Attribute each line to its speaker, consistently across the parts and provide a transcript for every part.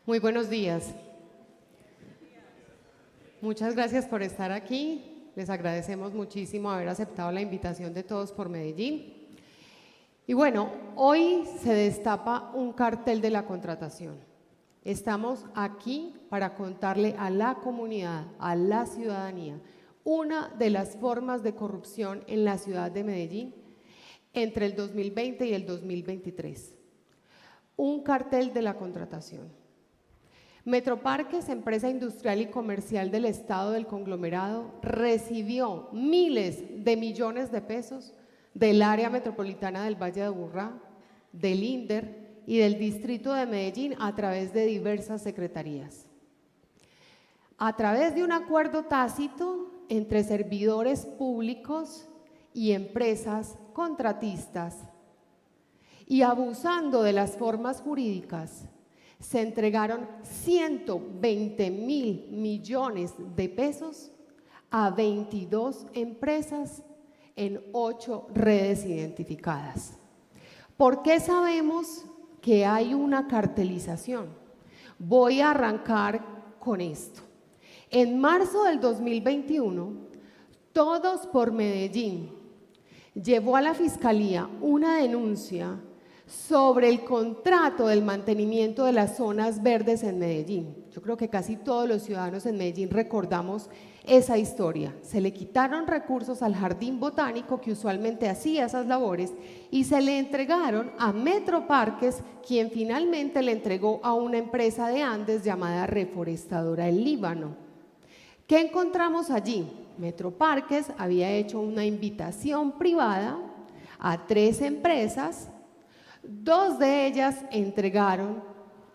Speaker 1: Muy buenos días. Muchas gracias por estar aquí. Les agradecemos muchísimo haber aceptado la invitación de Todos por Medellín. Y bueno, hoy se destapa un cartel de la contratación. Estamos aquí para contarle a la comunidad, a la ciudadanía, una de las formas de corrupción en la ciudad de Medellín entre el 2020 y el 2023. Un cartel de la contratación. Metroparques, empresa industrial y comercial del Estado del conglomerado, recibió miles de millones de pesos del área metropolitana del Valle de Aburrá, del INDER y del Distrito de Medellín a través de diversas secretarías. A través de un acuerdo tácito entre servidores públicos y empresas contratistas y abusando de las formas jurídicas, se entregaron 120.000 millones de pesos a 22 empresas en 8 redes identificadas. ¿Por qué sabemos que hay una cartelización? Voy a arrancar con esto. En marzo del 2021, Todos por Medellín llevó a la Fiscalía una denuncia sobre el contrato del mantenimiento de las zonas verdes en Medellín. Yo creo que casi todos los ciudadanos en Medellín recordamos esa historia. Se le quitaron recursos al Jardín Botánico, que usualmente hacía esas labores, y se le entregaron a Metroparques, quien finalmente le entregó a una empresa de Andes llamada Reforestadora del Líbano. ¿Qué encontramos allí? Metroparques había hecho una invitación privada a 3 empresas. 2 de ellas entregaron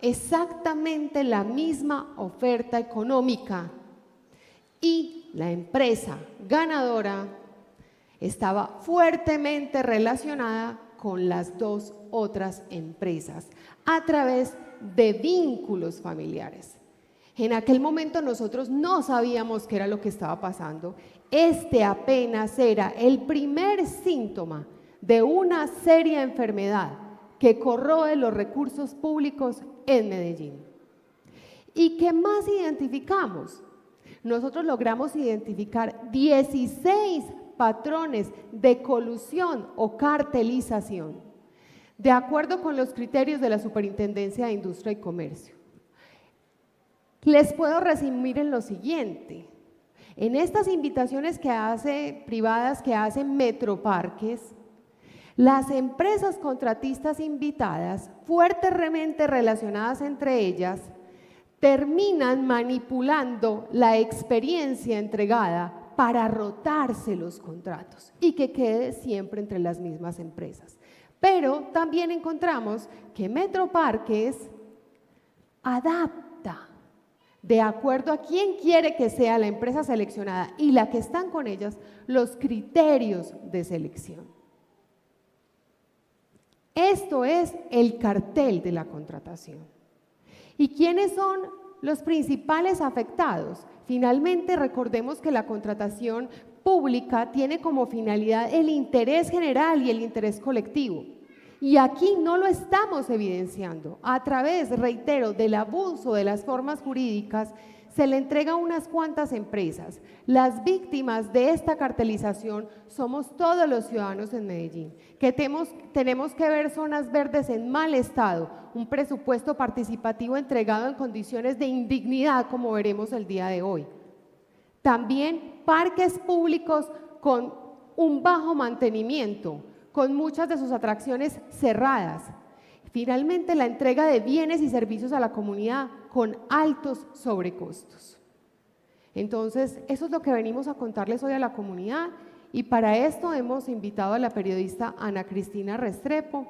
Speaker 1: exactamente la misma oferta económica y la empresa ganadora estaba fuertemente relacionada con las 2 otras empresas a través de vínculos familiares. En aquel momento nosotros no sabíamos qué era lo que estaba pasando. Este apenas era el primer síntoma de una seria enfermedad que corroe los recursos públicos en Medellín. ¿Y qué más identificamos? Nosotros logramos identificar 16 patrones de colusión o cartelización, de acuerdo con los criterios de la Superintendencia de Industria y Comercio. Les puedo resumir en lo siguiente. En estas invitaciones privadas que hacen Metroparques, las empresas contratistas invitadas, fuertemente relacionadas entre ellas, terminan manipulando la experiencia entregada para rotarse los contratos y que quede siempre entre las mismas empresas. Pero también encontramos que Metroparques adapta de acuerdo a quién quiere que sea la empresa seleccionada y la que están con ellas los criterios de selección. Esto es el cartel de la contratación. ¿Y quiénes son los principales afectados? Finalmente, recordemos que la contratación pública tiene como finalidad el interés general y el interés colectivo. Y aquí no lo estamos evidenciando. A través, reitero, del abuso de las formas jurídicas, se le entrega a unas cuantas empresas. Las víctimas de esta cartelización somos todos los ciudadanos en Medellín, que tenemos que ver zonas verdes en mal estado, un presupuesto participativo entregado en condiciones de indignidad, como veremos el día de hoy. También parques públicos con un bajo mantenimiento, con muchas de sus atracciones cerradas. Finalmente, la entrega de bienes y servicios a la comunidad con altos sobrecostos. Entonces, eso es lo que venimos a contarles hoy a la comunidad, y para esto hemos invitado a la periodista Ana Cristina Restrepo.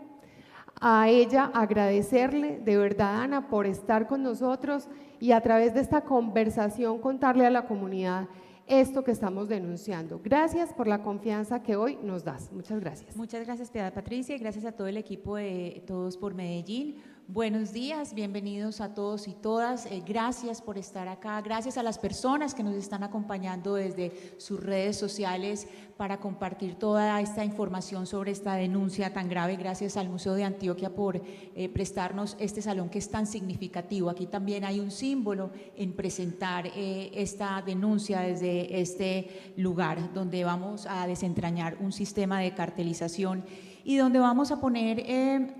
Speaker 1: A ella agradecerle de verdad, Ana, por estar con nosotros y a través de esta conversación contarle a la comunidad esto que estamos denunciando. Gracias por la confianza que hoy nos das. Muchas gracias.
Speaker 2: Muchas gracias, Piedad Patricia, y gracias a todo el equipo de Todos por Medellín Buenos días, bienvenidos a todos y todas. Gracias por estar acá, gracias a las personas que nos están acompañando desde sus redes sociales para compartir toda esta información sobre esta denuncia tan grave. Gracias al Museo de Antioquia por prestarnos este salón que es tan significativo. Aquí también hay un símbolo en presentar esta denuncia desde este lugar, donde vamos a desentrañar un sistema de cartelización y donde vamos a poner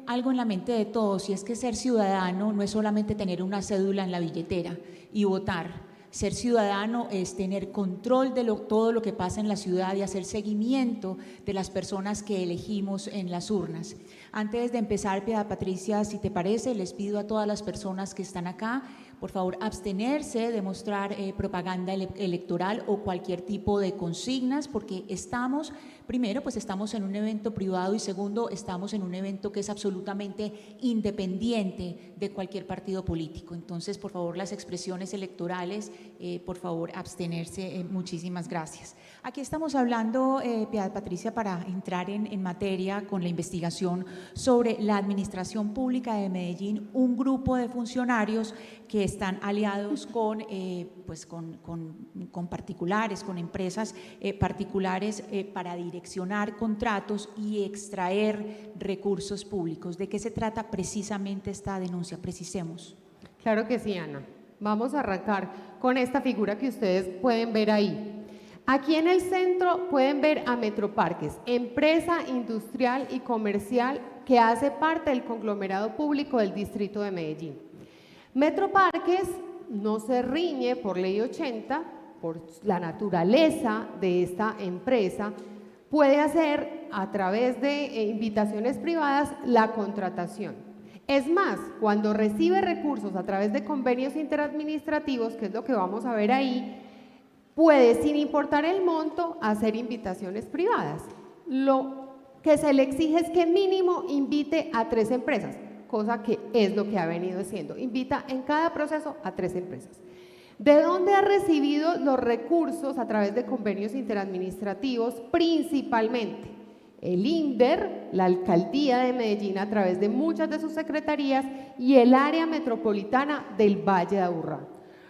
Speaker 2: algo en la mente de todos, y es que ser ciudadano no es solamente tener una cédula en la billetera y votar. Ser ciudadano es tener control de todo lo que pasa en la ciudad y hacer seguimiento de las personas que elegimos en las urnas. Antes de empezar, Piedad Patricia, si te parece, les pido a todas las personas que están acá, por favor, abstenerse de mostrar propaganda electoral o cualquier tipo de consignas, porque estamos, primero, pues estamos en un evento privado y segundo, estamos en un evento que es absolutamente independiente de cualquier partido político. Entonces, por favor, las expresiones electorales, por favor, abstenerse. Muchísimas gracias. Aquí estamos hablando, Piedad Patricia, para entrar en materia con la investigación sobre la administración pública de Medellín, un grupo de funcionarios que están aliados con particulares, con empresas particulares para direccionar contratos y extraer recursos públicos. ¿De qué se trata precisamente esta denuncia? Precisemos.
Speaker 1: Claro que sí, Ana. Vamos a arrancar con esta figura que ustedes pueden ver ahí. Aquí en el centro pueden ver a Metroparques, empresa industrial y comercial que hace parte del conglomerado público del distrito de Medellín. Metroparques no se riñe por ley 80, por la naturaleza de esta empresa, puede hacer a través de invitaciones privadas la contratación. Es más, cuando recibe recursos a través de convenios interadministrativos, que es lo que vamos a ver ahí, puede, sin importar el monto, hacer invitaciones privadas. Lo que se le exige es que mínimo invite a 3 empresas, cosa que es lo que ha venido haciendo. Invita en cada proceso a 3 empresas. ¿De dónde ha recibido los recursos? A través de convenios interadministrativos, principalmente el INDER, la Alcaldía de Medellín a través de muchas de sus secretarías y el área metropolitana del Valle de Aburrá.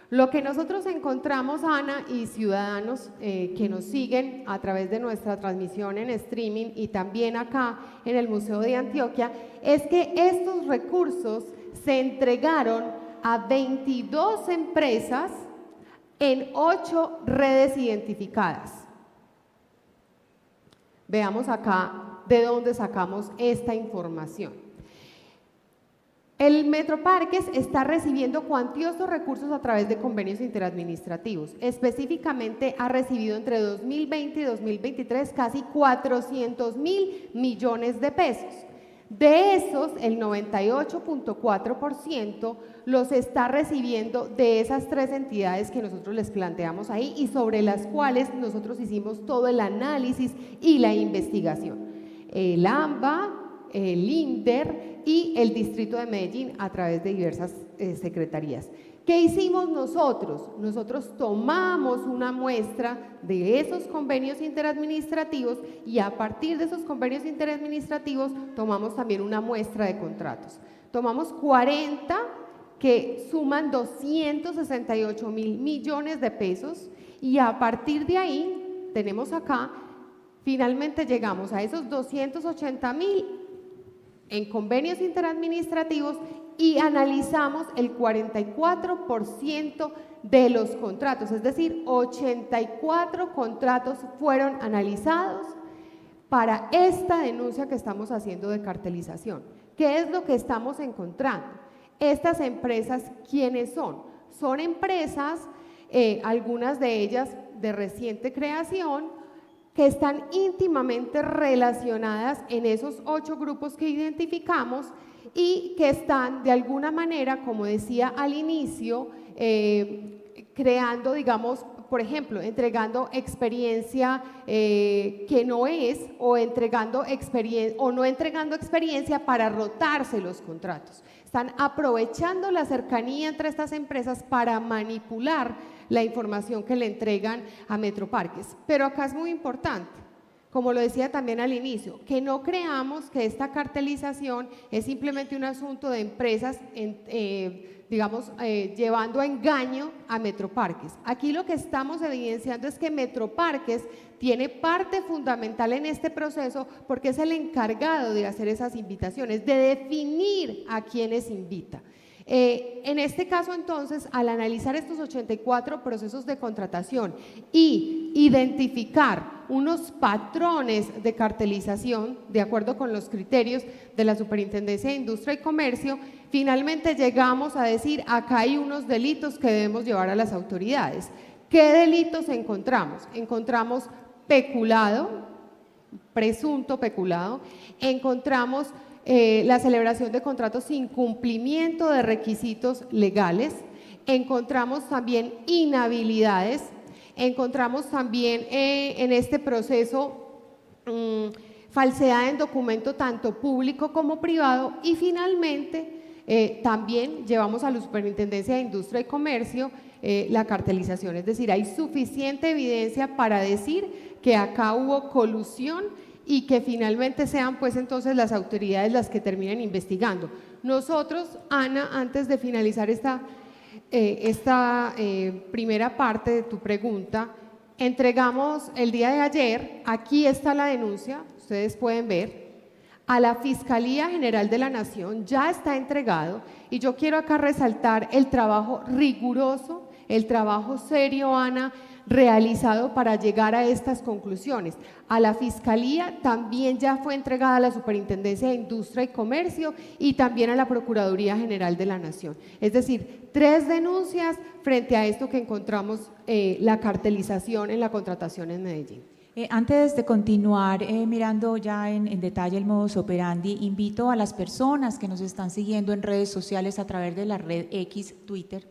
Speaker 1: Lo que nosotros encontramos, Ana, y ciudadanos que nos siguen a través de nuestra transmisión en streaming y también acá en el Museo de Antioquia, es que estos recursos se entregaron a 22 empresas en 8 redes identificadas. Veamos acá de dónde sacamos esta información. El Metroparques está recibiendo cuantiosos recursos a través de convenios interadministrativos. Específicamente ha recibido entre 2020 y 2023 casi 400.000 millones de pesos. De esos, el 98.4% los está recibiendo de esas 3 entidades que nosotros les planteamos ahí y sobre las cuales nosotros hicimos todo el análisis y la investigación. El AMBA, el INDER y el Distrito de Medellín a través de diversas secretarías. ¿Qué hicimos nosotros? Nosotros tomamos una muestra de esos convenios interadministrativos y a partir de esos convenios interadministrativos tomamos también una muestra de contratos. Tomamos 40 que suman 268.000 millones de pesos y a partir de ahí tenemos acá, finalmente llegamos a esos 280.000 en convenios interadministrativos y analizamos el 44% de los contratos, es decir, 84 contratos fueron analizados para esta denuncia que estamos haciendo de cartelización. ¿Qué es lo que estamos encontrando? Estas empresas, ¿quiénes son? Son empresas, algunas de ellas de reciente creación, que están íntimamente relacionadas en esos 8 grupos que identificamos y que están de alguna manera, como decía al inicio, creando, digamos, por ejemplo, entregando experiencia que no es o entregando o no entregando experiencia para rotarse los contratos. Están aprovechando la cercanía entre estas empresas para manipular la información que le entregan a Metroparques. Pero acá es muy importante, como lo decía también al inicio, que no creamos que esta cartelización es simplemente un asunto de empresas, llevando a engaño a Metroparques. Aquí lo que estamos evidenciando es que Metroparques tiene parte fundamental en este proceso porque es el encargado de hacer esas invitaciones, de definir a quienes invita. En este caso, entonces, al analizar estos 84 procesos de contratación y identificar unos patrones de cartelización de acuerdo con los criterios de la Superintendencia de Industria y Comercio, finalmente llegamos a decir, acá hay unos delitos que debemos llevar a las autoridades. ¿Qué delitos encontramos? Encontramos peculado, presunto peculado, encontramos la celebración de contratos sin cumplimiento de requisitos legales, encontramos también inhabilidades, encontramos también en este proceso falsedad en documento tanto público como privado y finalmente también llevamos a la Superintendencia de Industria y Comercio la cartelización, es decir, hay suficiente evidencia para decir que acá hubo colusión y que finalmente sean pues entonces las autoridades las que terminen investigando. Nosotros, Ana, antes de finalizar esta primera parte de tu pregunta, entregamos el día de ayer, aquí está la denuncia, ustedes pueden ver, a la Fiscalía General de la Nación, ya está entregado y yo quiero acá resaltar el trabajo riguroso, el trabajo serio, Ana, realizado para llegar a estas conclusiones. A la Fiscalía también ya fue entregada a la Superintendencia de Industria y Comercio y también a la Procuraduría General de la Nación. Es decir, 3 denuncias frente a esto que encontramos, la cartelización en la contratación en Medellín.
Speaker 2: Antes de continuar mirando ya en detalle el modus operandi, invito a las personas que nos están siguiendo en redes sociales a través de la red X, Twitter,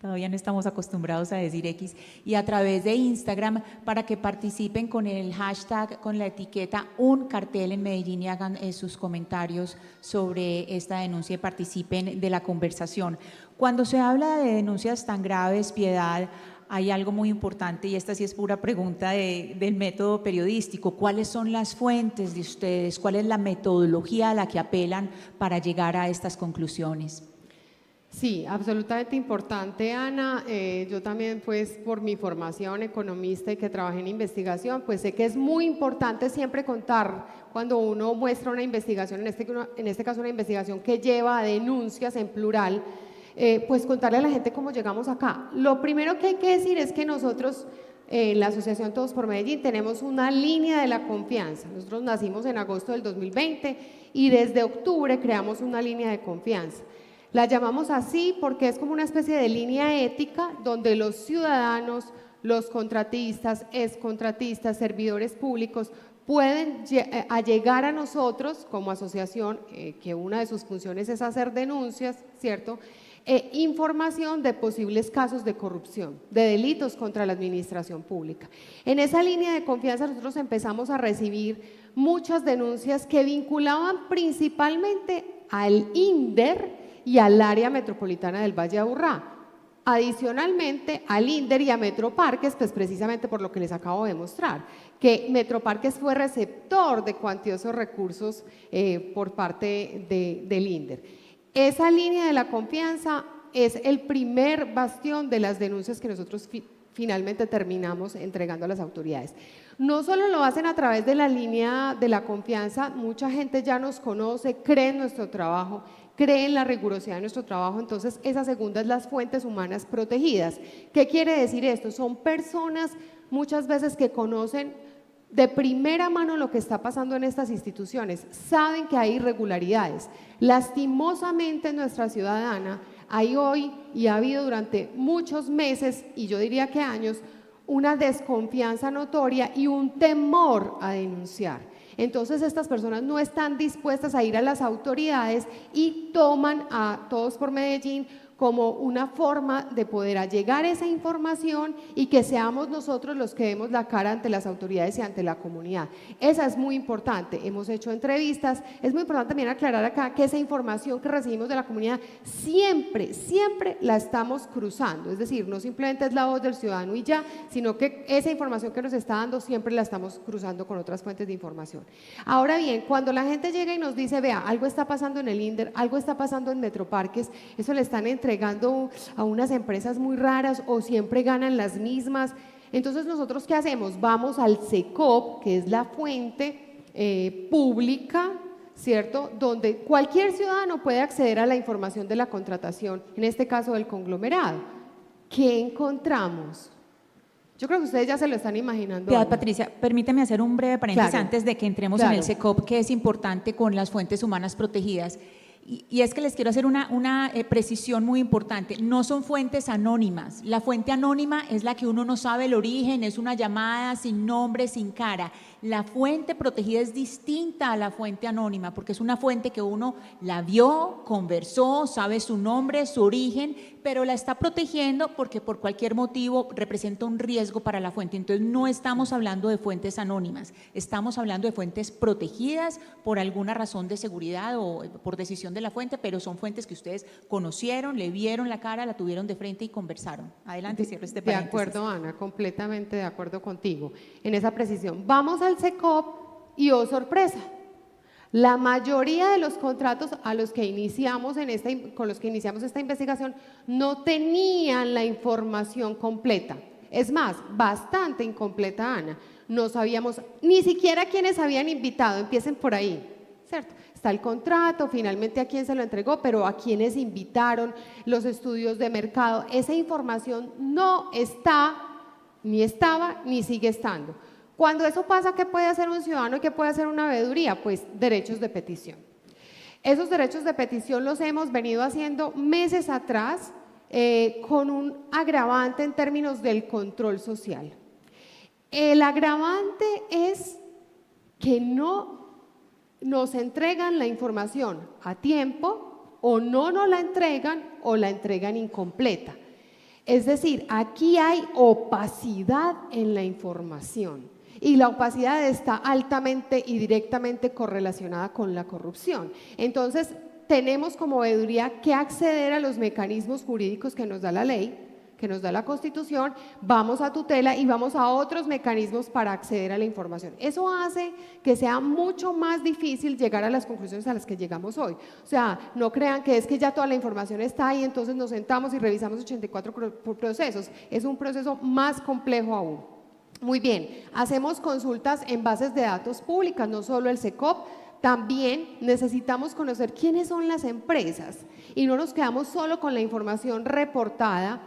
Speaker 2: todavía no estamos acostumbrados a decir X, y a través de Instagram para que participen con el hashtag, con la etiqueta Un Cartel en Medellín y hagan sus comentarios sobre esta denuncia y participen de la conversación. Cuando se habla de denuncias tan graves, Piedad, hay algo muy importante y esta sí es pura pregunta del método periodístico. ¿Cuáles son las fuentes de ustedes? ¿Cuál es la metodología a la que apelan para llegar a estas conclusiones?
Speaker 1: Sí, absolutamente importante, Ana. Yo también, pues, por mi formación economista y que trabajé en investigación, pues sé que es muy importante siempre contar cuando uno muestra una investigación, en este caso una investigación que lleva a denuncias en plural, pues contarle a la gente cómo llegamos acá. Lo primero que hay que decir es que nosotros, en la Asociación Todos por Medellín, tenemos una línea de la confianza. Nosotros nacimos en agosto del 2020 y desde octubre creamos una línea de confianza. La llamamos así porque es como una especie de línea ética donde los ciudadanos, los contratistas, excontratistas, servidores públicos pueden llegar a nosotros como asociación, que una de sus funciones es hacer denuncias, ¿cierto?, información de posibles casos de corrupción, de delitos contra la administración pública. En esa línea de confianza nosotros empezamos a recibir muchas denuncias que vinculaban principalmente al INDER y al área metropolitana del Valle de Aburrá. Adicionalmente al INDER y a Metroparques, pues precisamente por lo que les acabo de mostrar, que Metroparques fue receptor de cuantiosos recursos por parte del INDER. Esa línea de la confianza es el primer bastión de las denuncias que nosotros finalmente terminamos entregando a las autoridades. No solo lo hacen a través de la línea de la confianza, mucha gente ya nos conoce, cree en nuestro trabajo, cree en la rigurosidad de nuestro trabajo, entonces esa segunda es las fuentes humanas protegidas. ¿Qué quiere decir esto? Son personas muchas veces que conocen de primera mano lo que está pasando en estas instituciones, saben que hay irregularidades. Lastimosamente en nuestra ciudadana hay hoy y ha habido durante muchos meses, y yo diría que años, una desconfianza notoria y un temor a denunciar. Entonces estas personas no están dispuestas a ir a las autoridades y toman a Todos por Medellín como una forma de poder allegar esa información y que seamos nosotros los que demos la cara ante las autoridades y ante la comunidad. Esa es muy importante. Hemos hecho entrevistas. Es muy importante también aclarar acá que esa información que recibimos de la comunidad siempre la estamos cruzando. Es decir, no simplemente es la voz del ciudadano y ya, sino que esa información que nos está dando siempre la estamos cruzando con otras fuentes de información. Ahora bien, cuando la gente llega y nos dice, vea, algo está pasando en el INDER, algo está pasando en Metroparques, eso le están entregando a unas empresas muy raras o siempre ganan las mismas. Entonces nosotros ¿qué hacemos? Vamos al SECOP, que es la fuente pública, ¿cierto? Donde cualquier ciudadano puede acceder a la información de la contratación, en este caso del conglomerado. ¿Qué encontramos? Yo creo que ustedes ya se lo están imaginando.
Speaker 2: Piedad, Patricia, permíteme hacer un breve paréntesis
Speaker 1: Claro.
Speaker 2: antes de que entremos en el SECOP, que es importante con las fuentes humanas protegidas. Y es que les quiero hacer una precisión muy importante. No son fuentes anónimas. La fuente anónima es la que uno no sabe el origen, es una llamada sin nombre, sin cara. La fuente protegida es distinta a la fuente anónima porque es una fuente que uno la vio, conversó, sabe su nombre, su origen, pero la está protegiendo porque por cualquier motivo representa un riesgo para la fuente. Entonces no estamos hablando de fuentes anónimas, estamos hablando de fuentes protegidas por alguna razón de seguridad o por decisión de la fuente, pero son fuentes que ustedes conocieron, le vieron la cara, la tuvieron de frente y conversaron. Adelante, cierre este paréntesis.
Speaker 1: De acuerdo, Ana, completamente de acuerdo contigo en esa precisión. Vamos al SECOP y oh sorpresa, la mayoría de los contratos a los que iniciamos con los que iniciamos esta investigación no tenían la información completa. Es más, bastante incompleta, Ana. No sabíamos ni siquiera quiénes habían invitado, empiecen por ahí, ¿cierto? Está el contrato, finalmente a quién se lo entregó, pero a quiénes invitaron, los estudios de mercado. Esa información no está, ni estaba, ni sigue estando. Cuando eso pasa, ¿qué puede hacer un ciudadano y qué puede hacer una veeduría? Pues derechos de petición. Esos derechos de petición los hemos venido haciendo meses atrás con un agravante en términos del control social. El agravante es que no nos entregan la información a tiempo o no nos la entregan o la entregan incompleta. Es decir, aquí hay opacidad en la información y la opacidad está altamente y directamente correlacionada con la corrupción. Entonces, tenemos como veeduría que acceder a los mecanismos jurídicos que nos da la ley, que nos da la Constitución, vamos a tutela y vamos a otros mecanismos para acceder a la información. Eso hace que sea mucho más difícil llegar a las conclusiones a las que llegamos hoy. O sea, no crean que es que ya toda la información está ahí, entonces nos sentamos y revisamos 84 procesos. Es un proceso más complejo aún. Muy bien, hacemos consultas en bases de datos públicas, no solo el SECOP. También necesitamos conocer quiénes son las empresas y no nos quedamos solo con la información reportada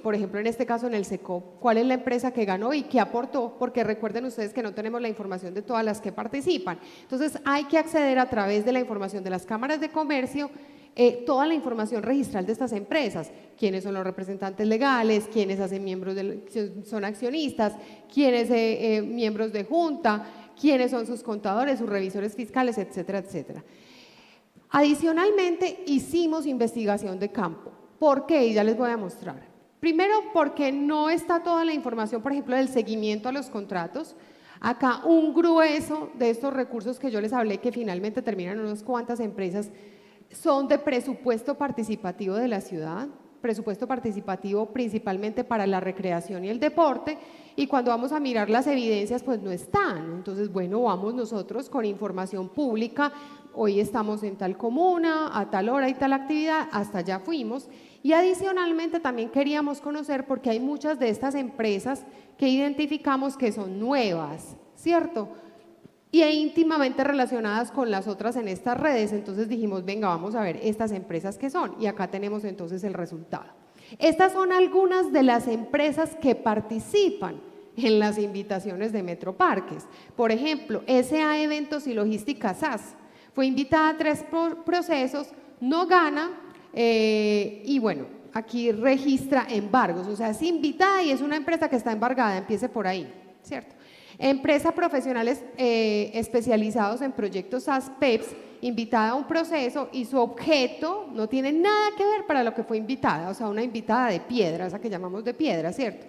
Speaker 1: por ejemplo, en este caso en el SECOP, cuál es la empresa que ganó y qué aportó, porque recuerden ustedes que no tenemos la información de todas las que participan. Entonces hay que acceder a través de la información de las cámaras de comercio, toda la información registral de estas empresas, quiénes son los representantes legales, quiénes hacen son accionistas, quiénes miembros de junta, quiénes son sus contadores, sus revisores fiscales, etcétera, etcétera. Adicionalmente, hicimos investigación de campo. ¿Por qué? Y ya les voy a mostrar. Primero, porque no está toda la información, por ejemplo, del seguimiento a los contratos. Acá un grueso de estos recursos que yo les hablé, que finalmente terminan en unas cuantas empresas, son de presupuesto participativo de la ciudad, presupuesto participativo principalmente para la recreación y el deporte, y cuando vamos a mirar las evidencias, pues no están. Entonces, bueno, vamos nosotros con información pública, hoy estamos en tal comuna, a tal hora y tal actividad, hasta allá fuimos. Y adicionalmente también queríamos conocer, porque hay muchas de estas empresas que identificamos que son nuevas, ¿cierto? Y íntimamente relacionadas con las otras en estas redes. Entonces dijimos, venga, vamos a ver estas empresas que son, y acá tenemos entonces el resultado. Estas son algunas de las empresas que participan en las invitaciones de Metroparques. Por ejemplo, SA Eventos y Logística SAS fue invitada a 3 procesos, no gana, y bueno, aquí registra embargos, o sea, es invitada y es una empresa que está embargada, empiece por ahí, ¿cierto? Empresa profesionales especializados en proyectos SAS PEPS invitada a un proceso y su objeto no tiene nada que ver para lo que fue invitada, o sea, una invitada de piedra, esa que llamamos de piedra, ¿cierto?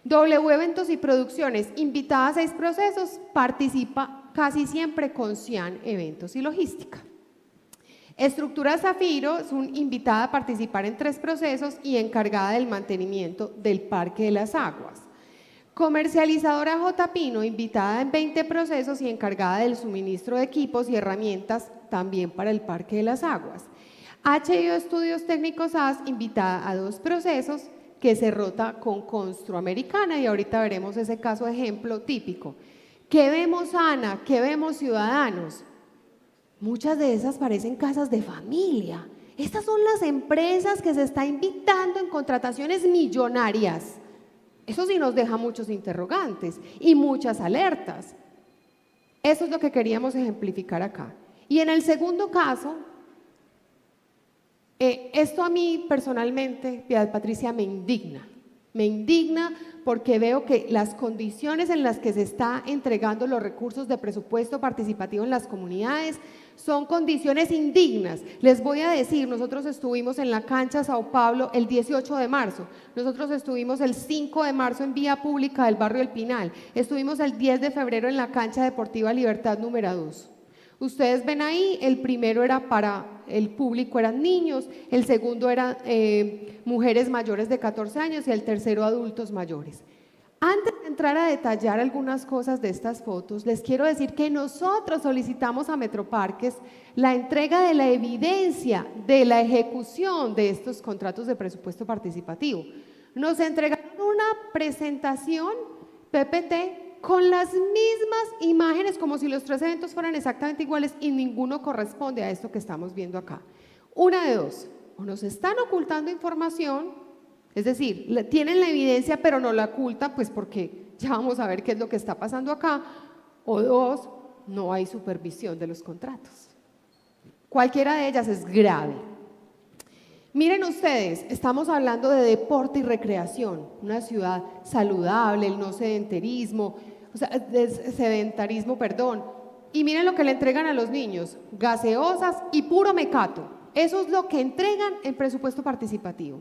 Speaker 1: W Eventos y Producciones, invitada a 6 procesos, participa casi siempre con Cian Eventos y Logística. Estructura Zafiro es una invitada a participar en 3 procesos y encargada del mantenimiento del Parque de las Aguas. Comercializadora J. Pino, invitada en 20 procesos y encargada del suministro de equipos y herramientas también para el Parque de las Aguas. HIO Estudios Técnicos AS, invitada a 2 procesos que se rota con Construamericana y ahorita veremos ese caso ejemplo típico. ¿Qué vemos, Ana? ¿Qué vemos, ciudadanos? Muchas de esas parecen casas de familia. Estas son las empresas que se está invitando en contrataciones millonarias. Eso sí nos deja muchos interrogantes y muchas alertas. Eso es lo que queríamos ejemplificar acá. Y en el segundo caso, esto a mí personalmente, Piedad Patricia, me indigna porque veo que las condiciones en las que se está entregando los recursos de presupuesto participativo en las comunidades son condiciones indignas. Les voy a decir, nosotros estuvimos en la cancha Sao Paulo el 18 de marzo, nosotros estuvimos el 5 de marzo en vía pública del barrio El Pinal, estuvimos el 10 de febrero en la cancha deportiva Libertad número 2. Ustedes ven ahí, el primero era para el público, eran niños, el segundo eran mujeres mayores de 14 años y el tercero adultos mayores. Antes de entrar a detallar algunas cosas de estas fotos, les quiero decir que nosotros solicitamos a Metroparques la entrega de la evidencia de la ejecución de estos contratos de presupuesto participativo. Nos entregaron una presentación PPT con las mismas imágenes, como si los 3 eventos fueran exactamente iguales y ninguno corresponde a esto que estamos viendo acá. Una de dos, o nos están ocultando información, es decir, tienen la evidencia pero no la ocultan, pues porque ya vamos a ver qué es lo que está pasando acá, o 2, no hay supervisión de los contratos. Cualquiera de ellas es grave. Miren ustedes, estamos hablando de deporte y recreación, una ciudad saludable, el no sedentarismo, y miren lo que le entregan a los niños, gaseosas y puro mecato. Eso es lo que entregan en presupuesto participativo.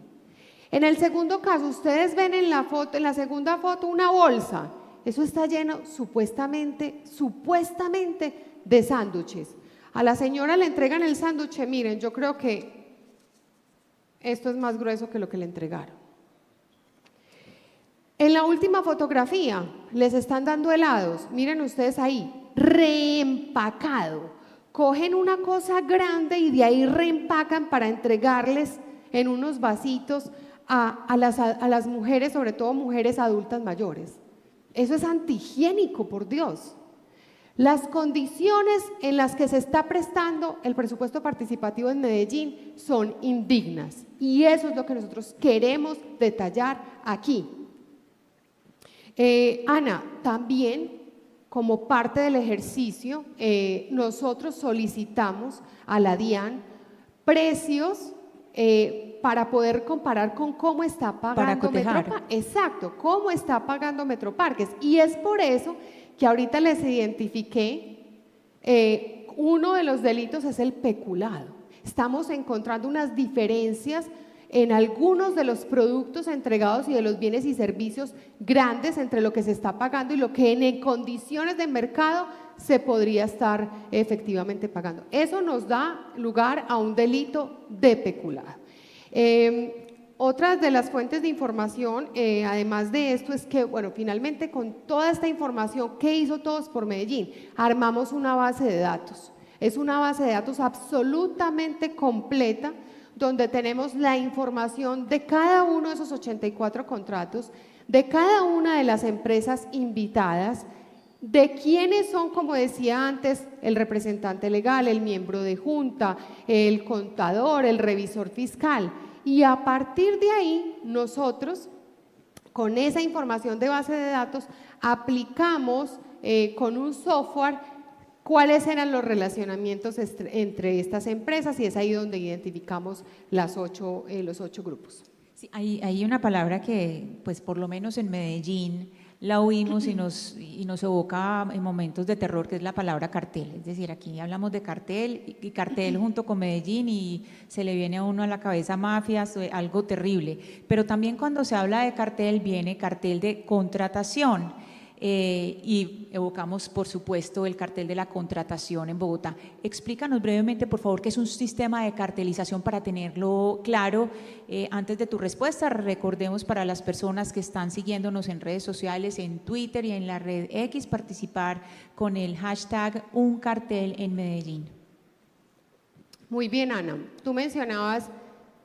Speaker 1: En el segundo caso, ustedes ven en la foto, en la segunda foto, una bolsa. Eso está lleno supuestamente de sándwiches. A la señora le entregan el sándwich, miren, yo creo que esto es más grueso que lo que le entregaron. En la última fotografía les están dando helados, miren ustedes ahí, reempacado. Cogen una cosa grande y de ahí reempacan para entregarles en unos vasitos a las mujeres, sobre todo mujeres adultas mayores. Eso es antihigiénico, por Dios. Las condiciones en las que se está prestando el presupuesto participativo en Medellín son indignas y eso es lo que nosotros queremos detallar aquí. Ana, también como parte del ejercicio, nosotros solicitamos a la DIAN precios para poder comparar con cómo está pagando Metroparques. Exacto, cómo está pagando Metroparques. Y es por eso que ahorita les identifiqué, uno de los delitos es el peculado. Estamos encontrando unas diferencias en algunos de los productos entregados y de los bienes y servicios grandes entre lo que se está pagando y lo que en condiciones de mercado se podría estar efectivamente pagando. Eso nos da lugar a un delito de peculado. Otras de las fuentes de información, además de esto, es que, bueno, finalmente con toda esta información, ¿qué hizo Todos por Medellín? Armamos una base de datos. Es una base de datos absolutamente completa, donde tenemos la información de cada uno de esos 84 contratos, de cada una de las empresas invitadas, de quiénes son, como decía antes, el representante legal, el miembro de junta, el contador, el revisor fiscal. Y a partir de ahí, nosotros, con esa información de base de datos, aplicamos con un software cuáles eran los relacionamientos entre estas empresas y es ahí donde identificamos los 8 grupos.
Speaker 2: Sí, hay una palabra que, pues por lo menos en Medellín, la oímos y nos evoca en momentos de terror, que es la palabra cartel. Es decir, aquí hablamos de cartel y cartel junto con Medellín y se le viene a uno a la cabeza mafias, algo terrible. Pero también cuando se habla de cartel viene cartel de contratación. Y evocamos, por supuesto, el cartel de la contratación en Bogotá. Explícanos brevemente, por favor, qué es un sistema de cartelización para tenerlo claro. Antes de tu respuesta, recordemos para las personas que están siguiéndonos en redes sociales, en Twitter y en la red X, participar con el hashtag Un Cartel en Medellín.
Speaker 1: Muy bien, Ana. Tú mencionabas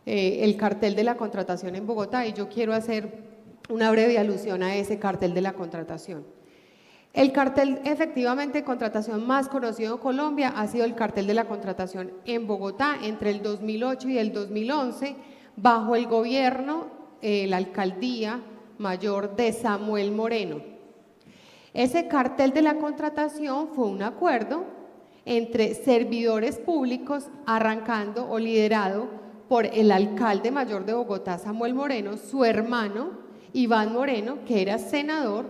Speaker 1: el cartel de la contratación en Bogotá y yo quiero hacer una breve alusión a ese cartel de la contratación. El cartel efectivamente de contratación más conocido en Colombia ha sido el cartel de la contratación en Bogotá entre el 2008 y el 2011 bajo el gobierno, la alcaldía mayor de Samuel Moreno. Ese cartel de la contratación fue un acuerdo entre servidores públicos arrancando o liderado por el alcalde mayor de Bogotá, Samuel Moreno, su hermano Iván Moreno, que era senador,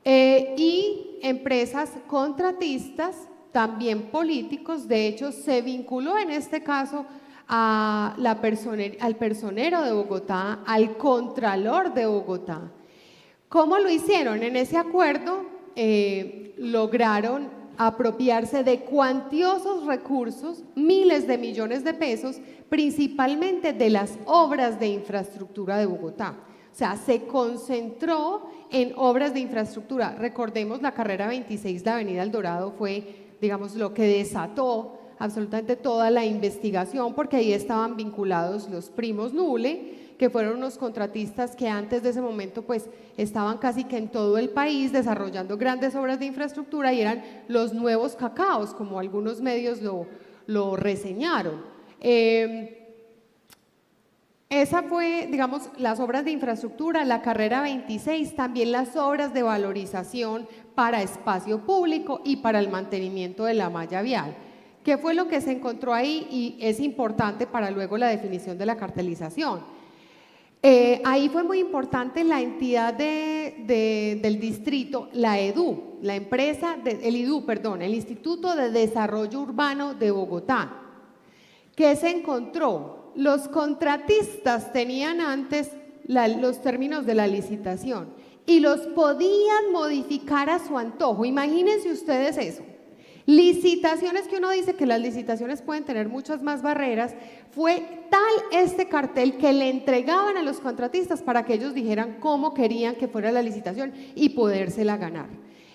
Speaker 1: y empresas contratistas, también políticos. De hecho, se vinculó en este caso a al personero de Bogotá, al contralor de Bogotá. ¿Cómo lo hicieron? En ese acuerdo lograron apropiarse de cuantiosos recursos, miles de millones de pesos, principalmente de las obras de infraestructura de Bogotá. O sea, se concentró en obras de infraestructura. Recordemos, la carrera 26, la avenida El Dorado, fue, digamos, lo que desató absolutamente toda la investigación, porque ahí estaban vinculados los primos Nule, que fueron unos contratistas que antes de ese momento pues estaban casi que en todo el país desarrollando grandes obras de infraestructura y eran los nuevos cacaos, como algunos medios lo reseñaron. Esa fue, digamos, las obras de infraestructura, la carrera 26, también las obras de valorización para espacio público y para el mantenimiento de la malla vial. ¿Qué fue lo que se encontró ahí? Y es importante para luego la definición de la cartelización. Ahí fue muy importante la entidad del distrito, la EDU, la empresa, el IDU, perdón, el Instituto de Desarrollo Urbano de Bogotá. ¿Qué se encontró? Los contratistas tenían antes los términos de la licitación y los podían modificar a su antojo. Imagínense ustedes eso. Licitaciones que uno dice que las licitaciones pueden tener muchas más barreras. Fue tal este cartel que le entregaban a los contratistas para que ellos dijeran cómo querían que fuera la licitación y podérsela ganar.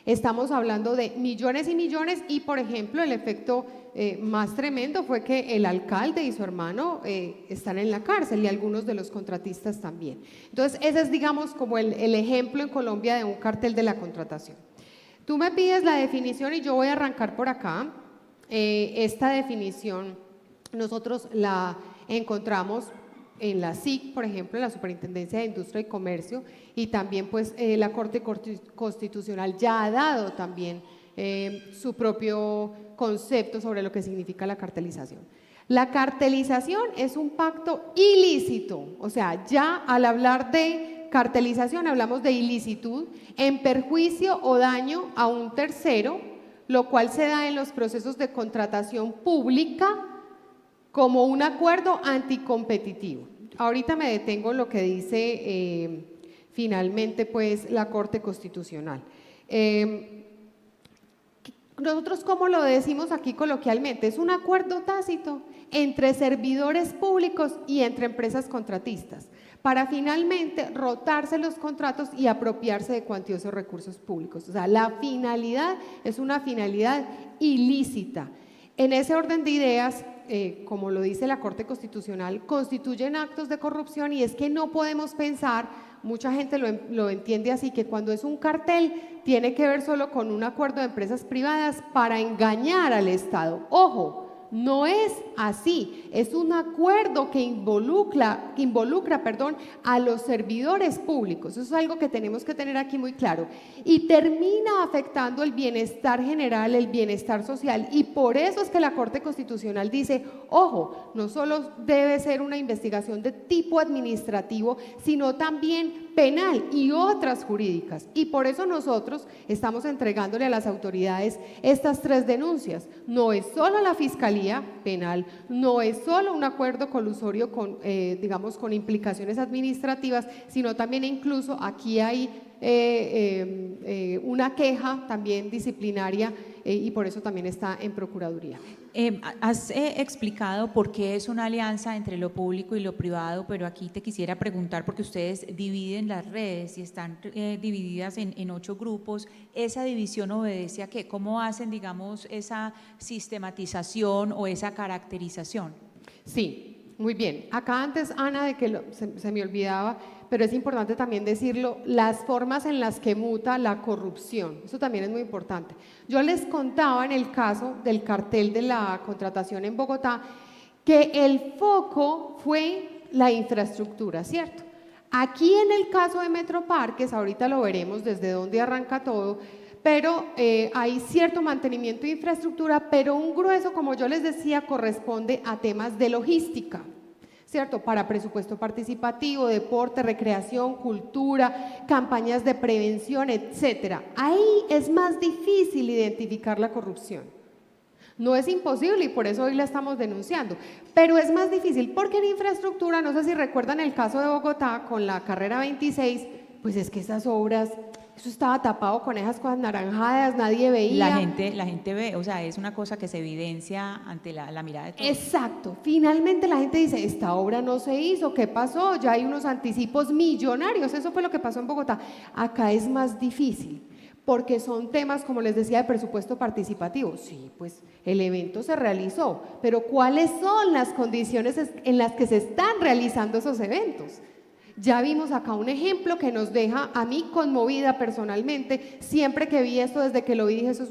Speaker 1: Estamos hablando de millones y millones y, por ejemplo, el efecto más tremendo fue que el alcalde y su hermano están en la cárcel y algunos de los contratistas también. Entonces, ese es, digamos, como el ejemplo en Colombia de un cartel de la contratación. Tú me pides la definición y yo voy a arrancar por acá. Esta definición nosotros la encontramos en la SIC, por ejemplo, en la Superintendencia de Industria y Comercio, y también pues la Corte Constitucional ya ha dado también su propio concepto sobre lo que significa la cartelización. La cartelización es un pacto ilícito, o sea, ya al hablar de cartelización hablamos de ilicitud en perjuicio o daño a un tercero, lo cual se da en los procesos de contratación pública como un acuerdo anticompetitivo. Ahorita me detengo en lo que dice finalmente pues la Corte Constitucional. Nosotros, ¿cómo lo decimos aquí coloquialmente? Es un acuerdo tácito entre servidores públicos y entre empresas contratistas para finalmente rotarse los contratos y apropiarse de cuantiosos recursos públicos. O sea, la finalidad es una finalidad ilícita. En ese orden de ideas, como lo dice la Corte Constitucional, constituyen actos de corrupción y es que no podemos pensar, mucha gente lo entiende así, que cuando es un cartel tiene que ver solo con un acuerdo de empresas privadas para engañar al Estado. Ojo, no es así, es un acuerdo que involucra, a los servidores públicos. Eso es algo que tenemos que tener aquí muy claro. Y termina afectando el bienestar general, el bienestar social. Y por eso es que la Corte Constitucional dice, ojo, no solo debe ser una investigación de tipo administrativo, sino también penal y otras jurídicas. Y por eso nosotros estamos entregándole a las autoridades estas 3 denuncias. No es solo la Fiscalía Penal, no es solo un acuerdo colusorio con, digamos, con implicaciones administrativas, sino también incluso aquí hay una queja también disciplinaria y por eso también está en Procuraduría.
Speaker 2: Has explicado por qué es una alianza entre lo público y lo privado, pero aquí te quisiera preguntar, porque ustedes dividen las redes y están divididas en 8 grupos, ¿esa división obedece a qué? ¿Cómo hacen, digamos, esa sistematización o esa caracterización?
Speaker 1: Sí, muy bien. Acá antes, Ana, de que se me olvidaba, pero es importante también decirlo, las formas en las que muta la corrupción, eso también es muy importante. Yo les contaba en el caso del cartel de la contratación en Bogotá que el foco fue la infraestructura, ¿cierto? Aquí en el caso de Metroparques, ahorita lo veremos desde dónde arranca todo, pero hay cierto mantenimiento de infraestructura, pero un grueso, como yo les decía, corresponde a temas de logística, ¿cierto? Para presupuesto participativo, deporte, recreación, cultura, campañas de prevención, etcétera. Ahí es más difícil identificar la corrupción. No es imposible y por eso hoy la estamos denunciando, pero es más difícil porque en infraestructura, no sé si recuerdan el caso de Bogotá con la carrera 26, pues es que esas obras, eso estaba tapado con esas cosas naranjadas, nadie veía.
Speaker 2: La gente ve, o sea, es una cosa que se evidencia ante la mirada de todos.
Speaker 1: Exacto, finalmente la gente dice, esta obra no se hizo, ¿qué pasó? Ya hay unos anticipos millonarios, eso fue lo que pasó en Bogotá. Acá es más difícil, porque son temas, como les decía, de presupuesto participativo. Sí, pues el evento se realizó, pero ¿cuáles son las condiciones en las que se están realizando esos eventos? Ya vimos acá un ejemplo que nos deja a mí conmovida personalmente. Siempre que vi esto, desde que lo vi, dije, eso es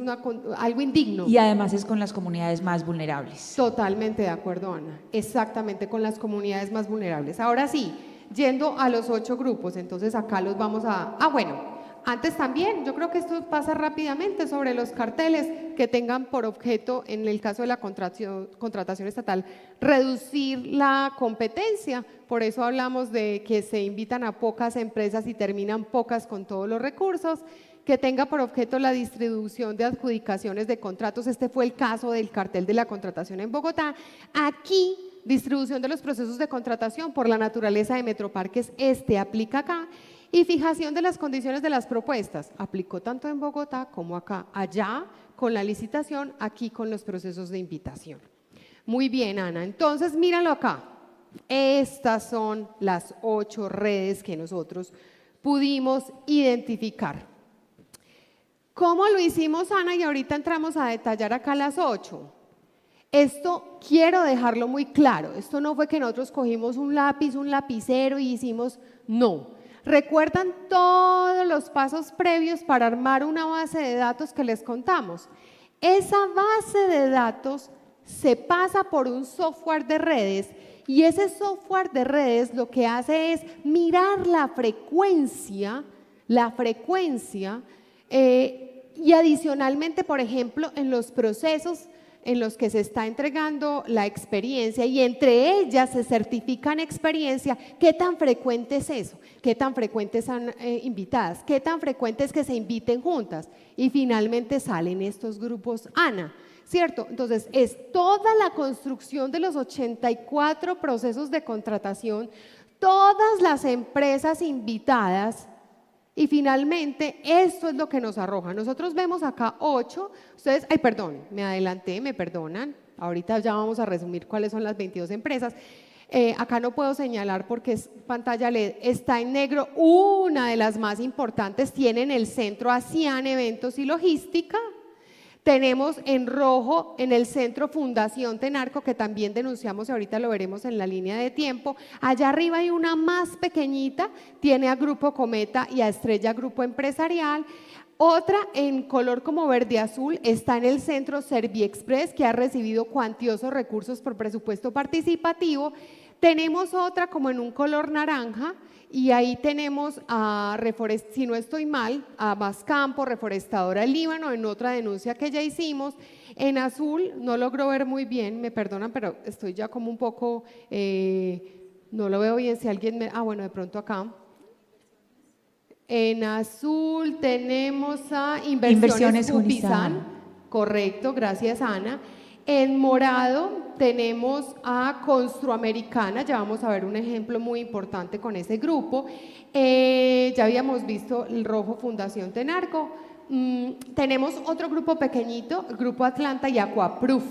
Speaker 1: algo indigno.
Speaker 2: Y además es con las comunidades más vulnerables.
Speaker 1: Totalmente de acuerdo, Ana. Exactamente, con las comunidades más vulnerables. Ahora sí, yendo a los 8 grupos, entonces acá los vamos a… bueno, antes también, yo creo que esto pasa rápidamente sobre los carteles que tengan por objeto, en el caso de la contratación estatal, reducir la competencia. Por eso hablamos de que se invitan a pocas empresas y terminan pocas con todos los recursos, que tenga por objeto la distribución de adjudicaciones de contratos. Este fue el caso del cartel de la contratación en Bogotá. Aquí, distribución de los procesos de contratación por la naturaleza de Metroparques, aplica acá. Y fijación de las condiciones de las propuestas, aplicó tanto en Bogotá como acá, allá con la licitación, aquí con los procesos de invitación. Muy bien, Ana, entonces míralo acá. Estas son las 8 redes que nosotros pudimos identificar. ¿Cómo lo hicimos, Ana? Y ahorita entramos a detallar acá las 8. Esto quiero dejarlo muy claro, esto no fue que nosotros cogimos un lápiz, un lapicero y hicimos, no. ¿Recuerdan todos los pasos previos para armar una base de datos que les contamos? Esa base de datos se pasa por un software de redes y ese software de redes lo que hace es mirar la frecuencia y adicionalmente, por ejemplo, en los procesos en los que se está entregando la experiencia y entre ellas se certifican experiencia, ¿qué tan frecuente es eso? ¿Qué tan frecuentes son invitadas? ¿Qué tan frecuente es que se inviten juntas? Y finalmente salen estos grupos ANA, ¿cierto? Entonces, es toda la construcción de los 84 procesos de contratación, todas las empresas invitadas. Y finalmente, esto es lo que nos arroja. Nosotros vemos acá 8, ustedes, ay, perdón, me adelanté, me perdonan, ahorita ya vamos a resumir cuáles son las 22 empresas. Acá no puedo señalar porque es pantalla LED, está en negro una de las más importantes, tiene en el centro a Cian Eventos y Logística. Tenemos en rojo en el centro Fundación Tenarco, que también denunciamos y ahorita lo veremos en la línea de tiempo. Allá arriba hay una más pequeñita, tiene a Grupo Cometa y a Estrella Grupo Empresarial. Otra en color como verde azul está en el centro Serviexpress, que ha recibido cuantiosos recursos por presupuesto participativo. Tenemos otra como en un color naranja y ahí tenemos a, si no estoy mal, a Mascampo, Reforestadora Líbano, en otra denuncia que ya hicimos. En azul, no logro ver muy bien, me perdonan, pero estoy ya como un poco, no lo veo bien, si alguien me… bueno, de pronto acá. En azul tenemos a Inversiones Jupizán, correcto, gracias Ana. En morado tenemos a Construamericana, ya vamos a ver un ejemplo muy importante con ese grupo. Ya habíamos visto el rojo Fundación Tenarco. Tenemos otro grupo pequeñito, el Grupo Atlanta y Aquaproof.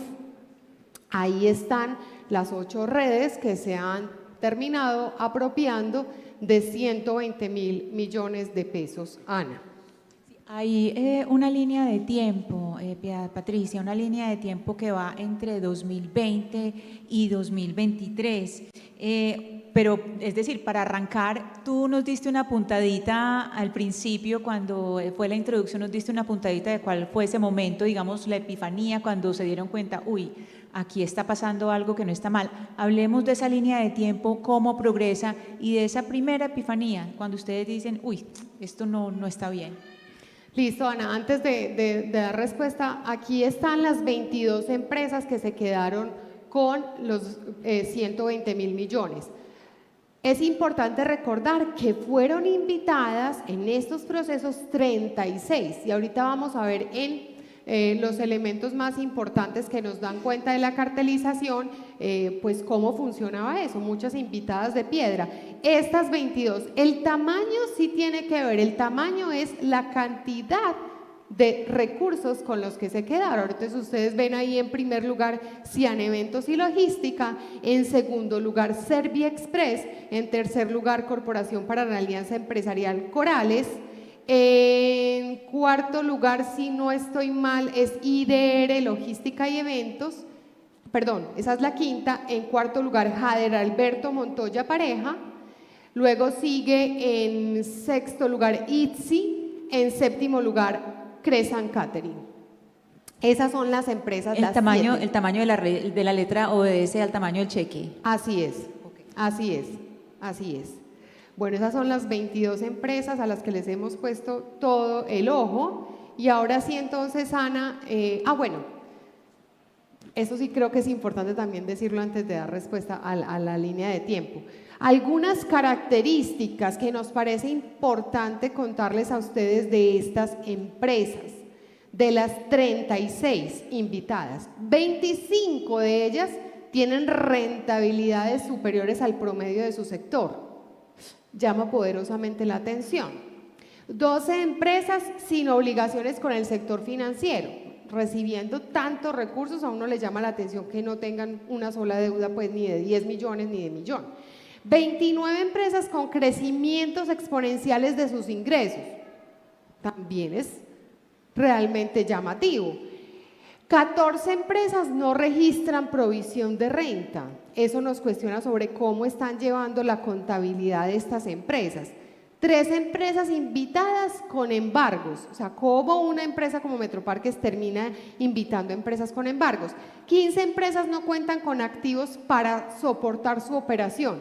Speaker 1: Ahí están las 8 redes que se han terminado apropiando de 120.000 millones de pesos, Ana.
Speaker 2: Hay una línea de tiempo, Patricia, una línea de tiempo que va entre 2020 y 2023. Pero, es decir, para arrancar, tú nos diste una puntadita al principio, cuando fue la introducción, nos diste una puntadita de cuál fue ese momento, digamos, la epifanía, cuando se dieron cuenta, uy, aquí está pasando algo que no está mal. Hablemos de esa línea de tiempo, cómo progresa y de esa primera epifanía, cuando ustedes dicen, uy, esto no está bien.
Speaker 1: Listo, Ana, antes de dar respuesta, aquí están las 22 empresas que se quedaron con los 120.000 millones. Es importante recordar que fueron invitadas en estos procesos 36 y ahorita vamos a ver en los elementos más importantes que nos dan cuenta de la cartelización, pues cómo funcionaba eso, muchas invitadas de piedra. Estas 22, el tamaño sí tiene que ver, el tamaño es la cantidad de recursos con los que se quedaron. Entonces ustedes ven ahí en primer lugar Cian Eventos y Logística, en segundo lugar Serviexpress, en tercer lugar Corporación para la Alianza Empresarial Corales, en cuarto lugar, si no estoy mal, es IDR Logística y Eventos, perdón, esa es la quinta. En cuarto lugar Jader Alberto Montoya Pareja, luego sigue en sexto lugar ITSI, en séptimo lugar Cresan Catering. Esas son las empresas.
Speaker 2: El tamaño de la letra obedece al tamaño del cheque.
Speaker 1: Así es, okay. Así es. Bueno, esas son las 22 empresas a las que les hemos puesto todo el ojo. Y ahora sí, entonces, Ana, bueno, eso sí creo que es importante también decirlo antes de dar respuesta a la línea de tiempo. Algunas características que nos parece importante contarles a ustedes de estas empresas. De las 36 invitadas, 25 de ellas tienen rentabilidades superiores al promedio de su sector. Llama poderosamente la atención. 12 empresas sin obligaciones con el sector financiero, recibiendo tantos recursos, a uno le llama la atención que no tengan una sola deuda, pues ni de 10 millones ni de millón. 29 empresas con crecimientos exponenciales de sus ingresos, también es realmente llamativo. 14 empresas no registran provisión de renta. Eso nos cuestiona sobre cómo están llevando la contabilidad de estas empresas. 3 empresas invitadas con embargos, o sea, cómo una empresa como Metroparques termina invitando empresas con embargos. 15 empresas no cuentan con activos para soportar su operación.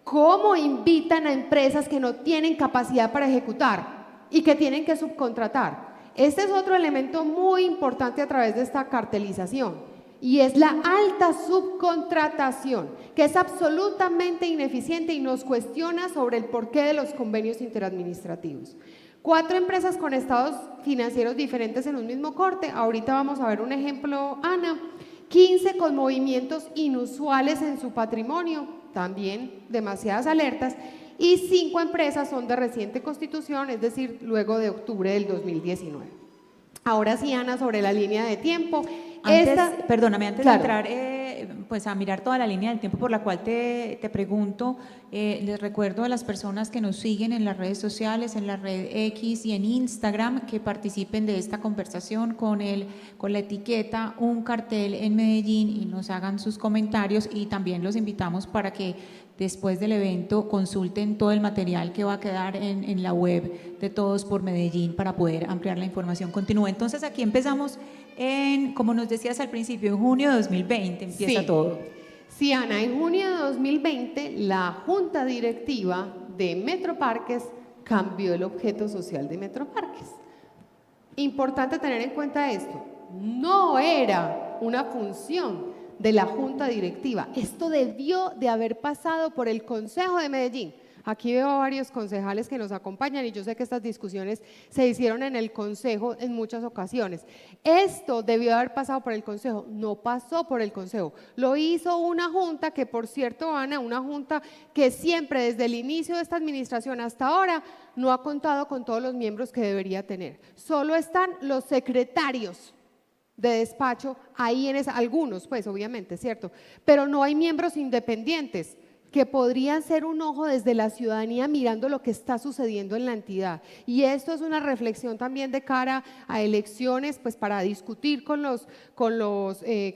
Speaker 1: ¿Cómo invitan a empresas que no tienen capacidad para ejecutar y que tienen que subcontratar? Este es otro elemento muy importante a través de esta cartelización y es la alta subcontratación, que es absolutamente ineficiente y nos cuestiona sobre el porqué de los convenios interadministrativos. 4 empresas con estados financieros diferentes en un mismo corte, ahorita vamos a ver un ejemplo, Ana. 15 con movimientos inusuales en su patrimonio, también demasiadas alertas. Y 5 empresas son de reciente constitución, es decir, luego de octubre del 2019. Ahora sí, Ana, sobre la línea de tiempo.
Speaker 2: Perdóname, antes
Speaker 1: claro.
Speaker 2: de entrar pues a mirar toda la línea del tiempo por la cual te pregunto, les recuerdo a las personas que nos siguen en las redes sociales, en la red X y en Instagram, que participen de esta conversación con la etiqueta Un Cartel en Medellín y nos hagan sus comentarios, y también los invitamos para que después del evento consulten todo el material que va a quedar en la web de Todos por Medellín para poder ampliar la información. Continúa. Entonces aquí empezamos como nos decías al principio, en junio de 2020 empieza todo.
Speaker 1: Sí, Ana, en junio de 2020 la Junta Directiva de Metroparques cambió el objeto social de Metroparques. Importante tener en cuenta esto, no era una función de la Junta Directiva, esto debió de haber pasado por el Consejo de Medellín. Aquí veo a varios concejales que nos acompañan y yo sé que estas discusiones se hicieron en el Consejo en muchas ocasiones. Esto debió haber pasado por el Consejo, no pasó por el Consejo. Lo hizo una junta que, por cierto, Ana, una junta que siempre desde el inicio de esta administración hasta ahora no ha contado con todos los miembros que debería tener. Solo están los secretarios de despacho ahí algunos, pues obviamente, ¿cierto? Pero no hay miembros independientes que podrían ser un ojo desde la ciudadanía mirando lo que está sucediendo en la entidad. Y esto es una reflexión también de cara a elecciones, pues para discutir con los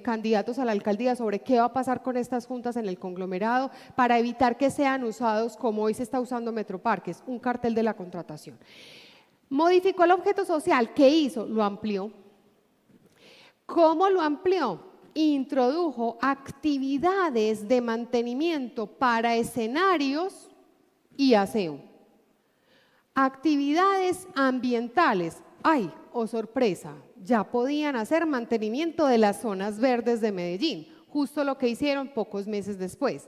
Speaker 1: candidatos a la alcaldía sobre qué va a pasar con estas juntas en el conglomerado para evitar que sean usados como hoy se está usando Metroparques, un cartel de la contratación. Modificó el objeto social, ¿qué hizo? Lo amplió. ¿Cómo lo amplió? Introdujo actividades de mantenimiento para escenarios y aseo. Actividades ambientales. ¡Ay, oh sorpresa! Ya podían hacer mantenimiento de las zonas verdes de Medellín, justo lo que hicieron pocos meses después.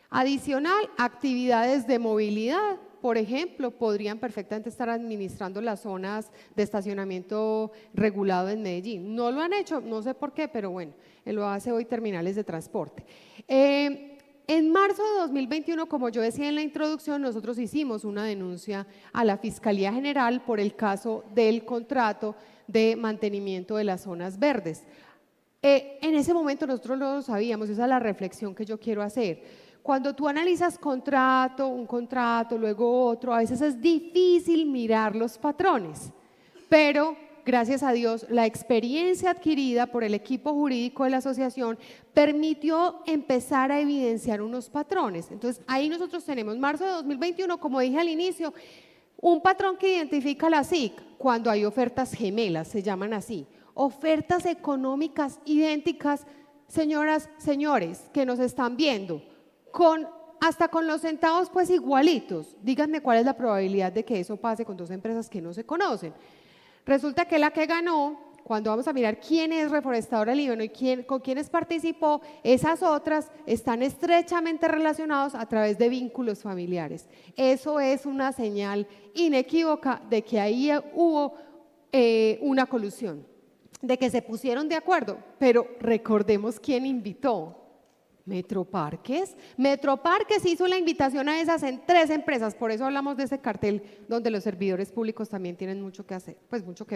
Speaker 1: Adicional, actividades de movilidad. Por ejemplo, podrían perfectamente estar administrando las zonas de estacionamiento regulado en Medellín. No lo han hecho, no sé por qué, pero bueno, lo hace hoy Terminales de Transporte. En marzo de 2021, como yo decía en la introducción, nosotros hicimos una denuncia a la Fiscalía General por el caso del contrato de mantenimiento de las zonas verdes. En ese momento nosotros no lo sabíamos, esa es la reflexión que yo quiero hacer. Cuando tú analizas un contrato, luego otro, a veces es difícil mirar los patrones, pero gracias a Dios la experiencia adquirida por el equipo jurídico de la asociación permitió empezar a evidenciar unos patrones. Entonces ahí nosotros tenemos marzo de 2021, como dije al inicio, un patrón que identifica la SIC cuando hay ofertas gemelas, se llaman así, ofertas económicas idénticas, señoras, señores, que nos están viendo, hasta con los centavos pues igualitos. Díganme cuál es la probabilidad de que eso pase con dos empresas que no se conocen. Resulta que la que ganó, cuando vamos a mirar quién es Reforestadora Líbano y con quiénes participó, esas otras están estrechamente relacionados a través de vínculos familiares. Eso es una señal inequívoca de que ahí hubo una colusión, de que se pusieron de acuerdo, pero recordemos quién invitó. Metroparques. Metroparques hizo la invitación a esas 3 empresas, por eso hablamos de ese cartel donde los servidores públicos también tienen mucho que hacer, pues mucho que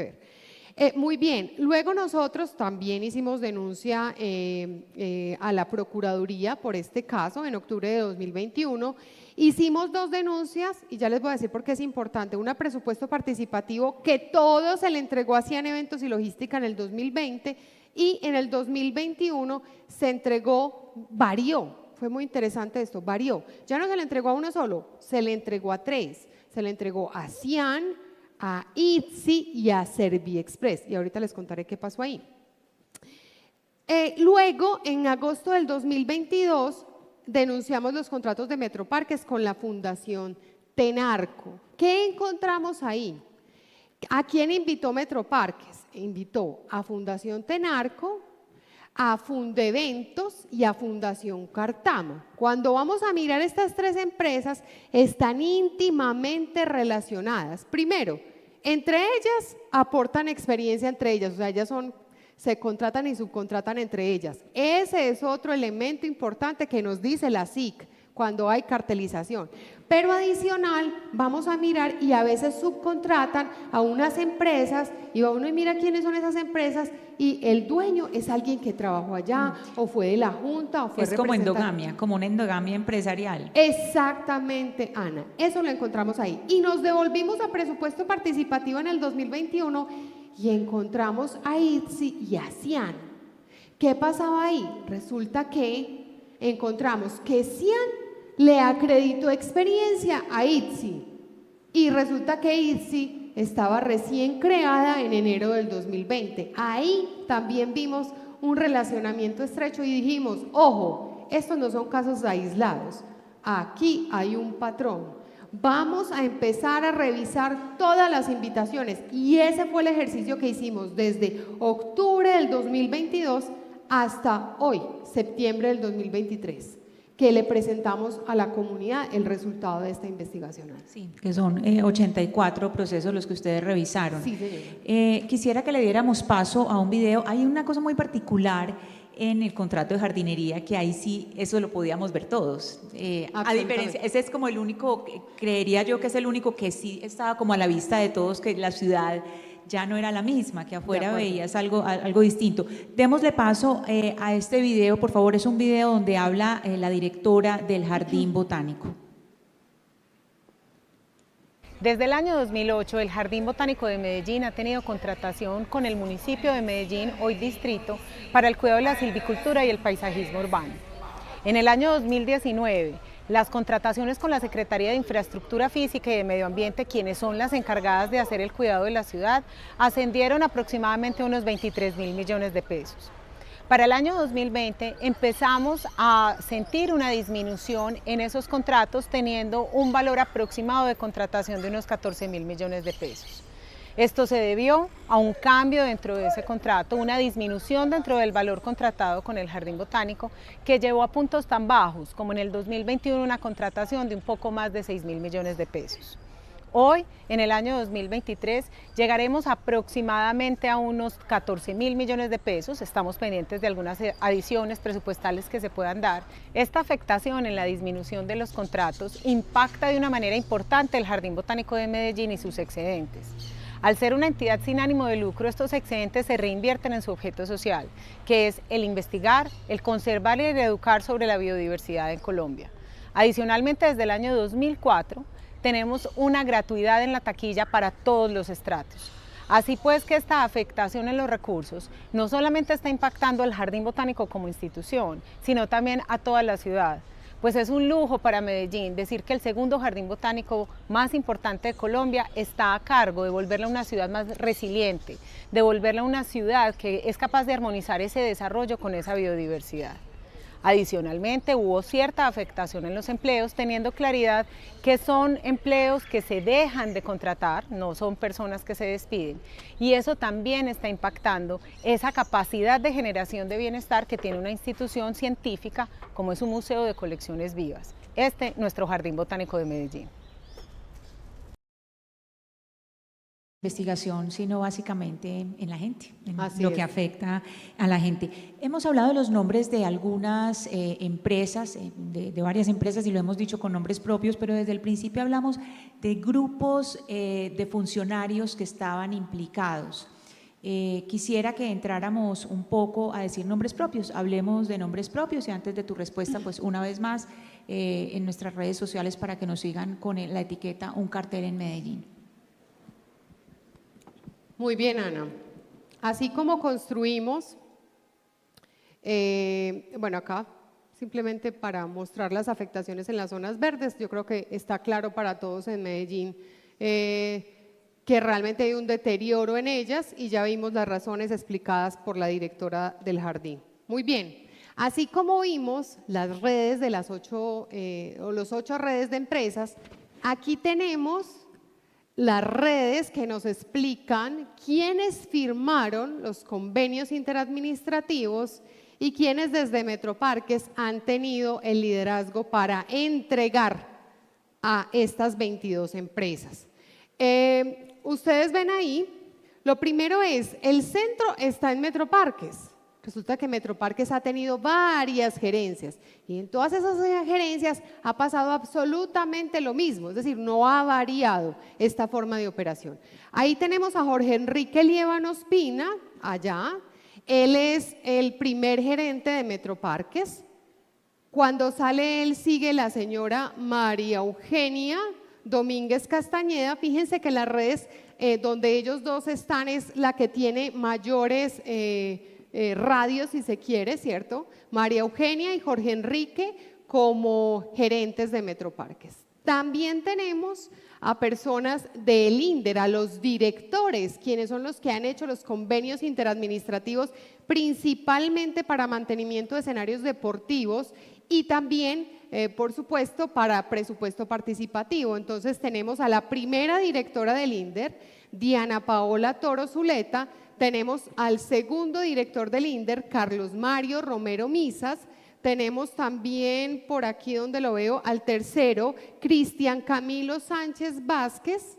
Speaker 1: ver. Muy bien, luego nosotros también hicimos denuncia a la Procuraduría por este caso en octubre de 2021. Hicimos 2 denuncias y ya les voy a decir por qué es importante. Una, presupuesto participativo que todo se le entregó a Cian Eventos y Logística en el 2020 y en el 2021 se entregó, varió, fue muy interesante esto, varió. Ya no se le entregó a uno solo, se le entregó a 3. Se le entregó a Cian, a ITSI y a Serviexpress. Y ahorita les contaré qué pasó ahí. Luego, en agosto del 2022, denunciamos los contratos de Metroparques con la Fundación Tenarco. ¿Qué encontramos ahí? ¿A quién invitó Metroparques? Invitó a Fundación Tenarco, a Fundeventos y a Fundación Cartama. Cuando vamos a mirar estas 3 empresas, están íntimamente relacionadas. Primero, entre ellas aportan experiencia entre ellas, o sea, se contratan y subcontratan entre ellas. Ese es otro elemento importante que nos dice la SIC cuando hay cartelización. Pero adicional, vamos a mirar y a veces subcontratan a unas empresas y va uno y mira quiénes son esas empresas y el dueño es alguien que trabajó allá o fue de la junta o fue
Speaker 2: es como endogamia, como una endogamia empresarial.
Speaker 1: Exactamente, Ana, eso lo encontramos ahí. Y nos devolvimos a presupuesto participativo en el 2021 y encontramos a ITSI y a Cian. ¿Qué pasaba ahí? Resulta que encontramos que Cian le acreditó experiencia a ITSI y resulta que ITSI estaba recién creada en enero del 2020. Ahí también vimos un relacionamiento estrecho y dijimos, ojo, estos no son casos aislados, aquí hay un patrón. Vamos a empezar a revisar todas las invitaciones y ese fue el ejercicio que hicimos desde octubre del 2022 hasta hoy, septiembre del 2023, que le presentamos a la comunidad el resultado de esta investigación.
Speaker 2: Sí, que son 84 procesos los que ustedes revisaron.
Speaker 1: Sí, señora.
Speaker 2: Quisiera que le diéramos paso a un video. Hay una cosa muy particular en el contrato de jardinería, que ahí sí, eso lo podíamos ver todos. A diferencia, ese es como el único, creería yo que es el único que sí estaba como a la vista de todos, que la ciudad ya no era la misma, que afuera veías algo distinto. Démosle paso a este video, por favor. Es un video donde habla la directora del Jardín Botánico.
Speaker 3: Desde el año 2008, el Jardín Botánico de Medellín ha tenido contratación con el municipio de Medellín, hoy distrito, para el cuidado de la silvicultura y el paisajismo urbano. En el año 2019, las contrataciones con la Secretaría de Infraestructura Física y de Medio Ambiente, quienes son las encargadas de hacer el cuidado de la ciudad, ascendieron aproximadamente a unos 23.000 millones de pesos. Para el año 2020 empezamos a sentir una disminución en esos contratos, teniendo un valor aproximado de contratación de unos 14.000 millones de pesos. Esto se debió a un cambio dentro de ese contrato, una disminución dentro del valor contratado con el Jardín Botánico, que llevó a puntos tan bajos como en el 2021 una contratación de un poco más de 6.000 millones de pesos. Hoy, en el año 2023, llegaremos aproximadamente a unos 14.000 millones de pesos. Estamos pendientes de algunas adiciones presupuestales que se puedan dar. Esta afectación en la disminución de los contratos impacta de una manera importante el Jardín Botánico de Medellín y sus excedentes. Al ser una entidad sin ánimo de lucro, estos excedentes se reinvierten en su objeto social, que es el investigar, el conservar y el educar sobre la biodiversidad en Colombia. Adicionalmente, desde el año 2004, tenemos una gratuidad en la taquilla para todos los estratos. Así pues que esta afectación en los recursos no solamente está impactando al Jardín Botánico como institución, sino también a toda la ciudad. Pues es un lujo para Medellín decir que el segundo jardín botánico más importante de Colombia está a cargo de volverla una ciudad más resiliente, de volverla una ciudad que es capaz de armonizar ese desarrollo con esa biodiversidad. Adicionalmente, hubo cierta afectación en los empleos, teniendo claridad que son empleos que se dejan de contratar, no son personas que se despiden, y eso también está impactando esa capacidad de generación de bienestar que tiene una institución científica como es un museo de colecciones vivas, nuestro Jardín Botánico de Medellín.
Speaker 2: Investigación, sino básicamente en la gente, en lo
Speaker 1: es.
Speaker 2: que afecta a la gente. Hemos hablado de los nombres de algunas empresas, de varias empresas, y lo hemos dicho con nombres propios, pero desde el principio hablamos de grupos de funcionarios que estaban implicados. Quisiera que entráramos un poco a decir nombres propios, hablemos de nombres propios, y antes de tu respuesta, pues una vez más, en nuestras redes sociales para que nos sigan con la etiqueta Un Cartel en Medellín.
Speaker 1: Muy bien, Ana. Así como construimos, bueno, acá simplemente para mostrar las afectaciones en las zonas verdes, yo creo que está claro para todos en Medellín que realmente hay un deterioro en ellas y ya vimos las razones explicadas por la directora del jardín. Muy bien. Así como vimos las redes de las los 8 redes de empresas, aquí tenemos las redes que nos explican quiénes firmaron los convenios interadministrativos y quiénes desde Metroparques han tenido el liderazgo para entregar a estas 22 empresas. Ustedes ven ahí, lo primero es, el centro está en Metroparques. Resulta que Metroparques ha tenido varias gerencias y en todas esas gerencias ha pasado absolutamente lo mismo, es decir, no ha variado esta forma de operación. Ahí tenemos a Jorge Enrique Liévano Ospina, allá, él es el primer gerente de Metroparques. Cuando sale él sigue la señora María Eugenia Domínguez Castañeda. Fíjense que las redes donde ellos dos están es la que tiene mayores radios, si se quiere, ¿cierto? María Eugenia y Jorge Enrique como gerentes de Metroparques. También tenemos a personas del INDER, a los directores, quienes son los que han hecho los convenios interadministrativos, principalmente para mantenimiento de escenarios deportivos y también, por supuesto, para presupuesto participativo. Entonces tenemos a la primera directora del INDER, Diana Paola Toro Zuleta, tenemos al segundo director del INDER, Carlos Mario Romero Misas, tenemos también por aquí donde lo veo al tercero, Cristian Camilo Sánchez Vázquez,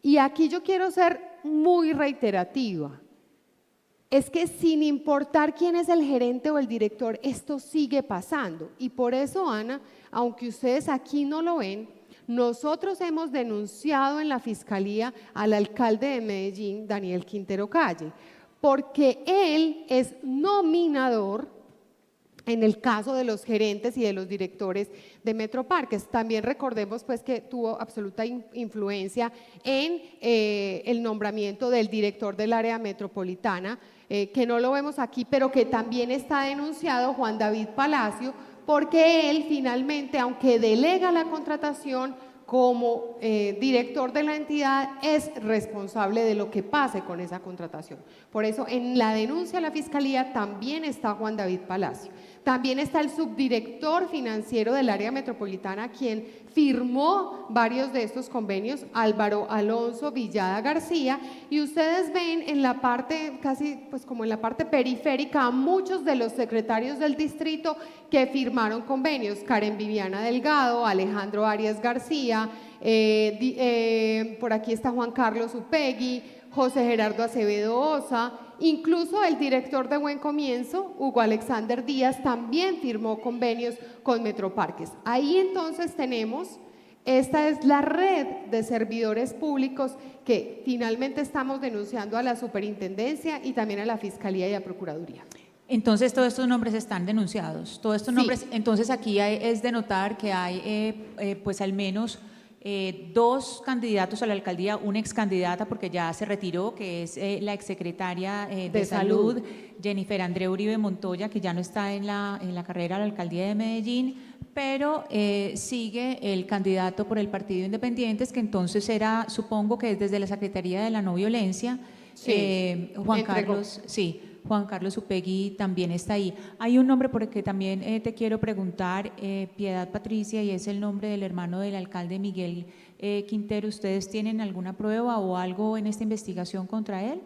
Speaker 1: y aquí yo quiero ser muy reiterativa. Es que sin importar quién es el gerente o el director, esto sigue pasando. Y por eso, Ana, aunque ustedes aquí no lo ven, nosotros hemos denunciado en la Fiscalía al alcalde de Medellín, Daniel Quintero Calle, porque él es nominador en el caso de los gerentes y de los directores de Metroparques. También recordemos pues que tuvo absoluta influencia en el nombramiento del director del área metropolitana, que no lo vemos aquí, pero que también está denunciado, Juan David Palacio, porque él finalmente, aunque delega la contratación como director de la entidad, es responsable de lo que pase con esa contratación. Por eso en la denuncia a la Fiscalía también está Juan David Palacio. También está el subdirector financiero del área metropolitana, quien firmó varios de estos convenios, Álvaro Alonso Villada García, y ustedes ven en la parte, casi pues como en la parte periférica, a muchos de los secretarios del distrito que firmaron convenios, Karen Viviana Delgado, Alejandro Arias García, por aquí está Juan Carlos Upegui, José Gerardo Acevedo Osa, incluso el director de Buen Comienzo, Hugo Alexander Díaz, también firmó convenios con Metroparques. Ahí entonces tenemos, esta es la red de servidores públicos que finalmente estamos denunciando a la Superintendencia y también a la Fiscalía y a Procuraduría.
Speaker 2: Entonces todos estos nombres están denunciados, todos estos nombres, entonces aquí es de notar que hay pues al menos dos candidatos a la alcaldía, una excandidata porque ya se retiró, que es la exsecretaria de Salud, Jennifer Andrea Uribe Montoya, que ya no está en la carrera a la alcaldía de Medellín, pero sigue el candidato por el Partido Independientes, que entonces era, supongo que es desde la Secretaría de la No Violencia,
Speaker 1: sí,
Speaker 2: Juan Carlos Upegui también está ahí. Hay un nombre por el que también te quiero preguntar, Piedad Patricia, y es el nombre del hermano del alcalde Miguel Quintero. ¿Ustedes tienen alguna prueba o algo en esta investigación contra él?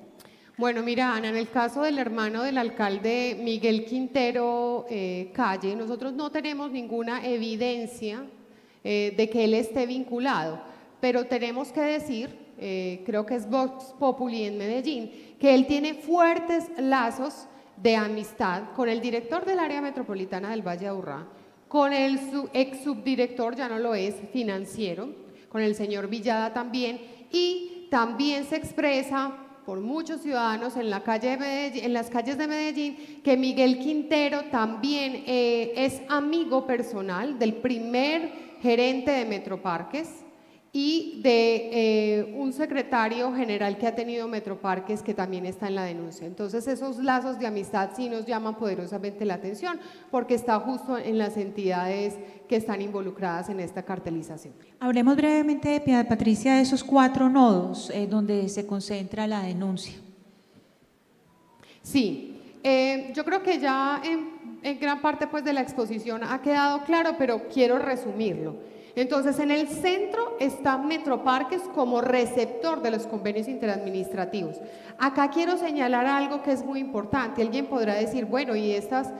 Speaker 1: Bueno, mira, Ana, en el caso del hermano del alcalde Miguel Quintero Calle, nosotros no tenemos ninguna evidencia de que él esté vinculado, pero tenemos que decir, creo que es Vox Populi en Medellín, que él tiene fuertes lazos de amistad con el director del área metropolitana del Valle de Aburrá, con el ex subdirector, ya no lo es, financiero, con el señor Villada también, y también se expresa por muchos ciudadanos en la calle de Medellín, en las calles de Medellín, que Miguel Quintero también es amigo personal del primer gerente de Metroparques y de un secretario general que ha tenido Metroparques, que también está en la denuncia. Entonces esos lazos de amistad sí nos llaman poderosamente la atención porque está justo en las entidades que están involucradas en esta cartelización.
Speaker 2: Hablemos brevemente, Piedad Patricia, de esos 4 nodos donde se concentra la denuncia.
Speaker 1: Sí, yo creo que ya en gran parte pues, de la exposición ha quedado claro, pero quiero resumirlo. Entonces, en el centro está Metroparques como receptor de los convenios interadministrativos. Acá quiero señalar algo que es muy importante. Alguien podrá decir, bueno, y estas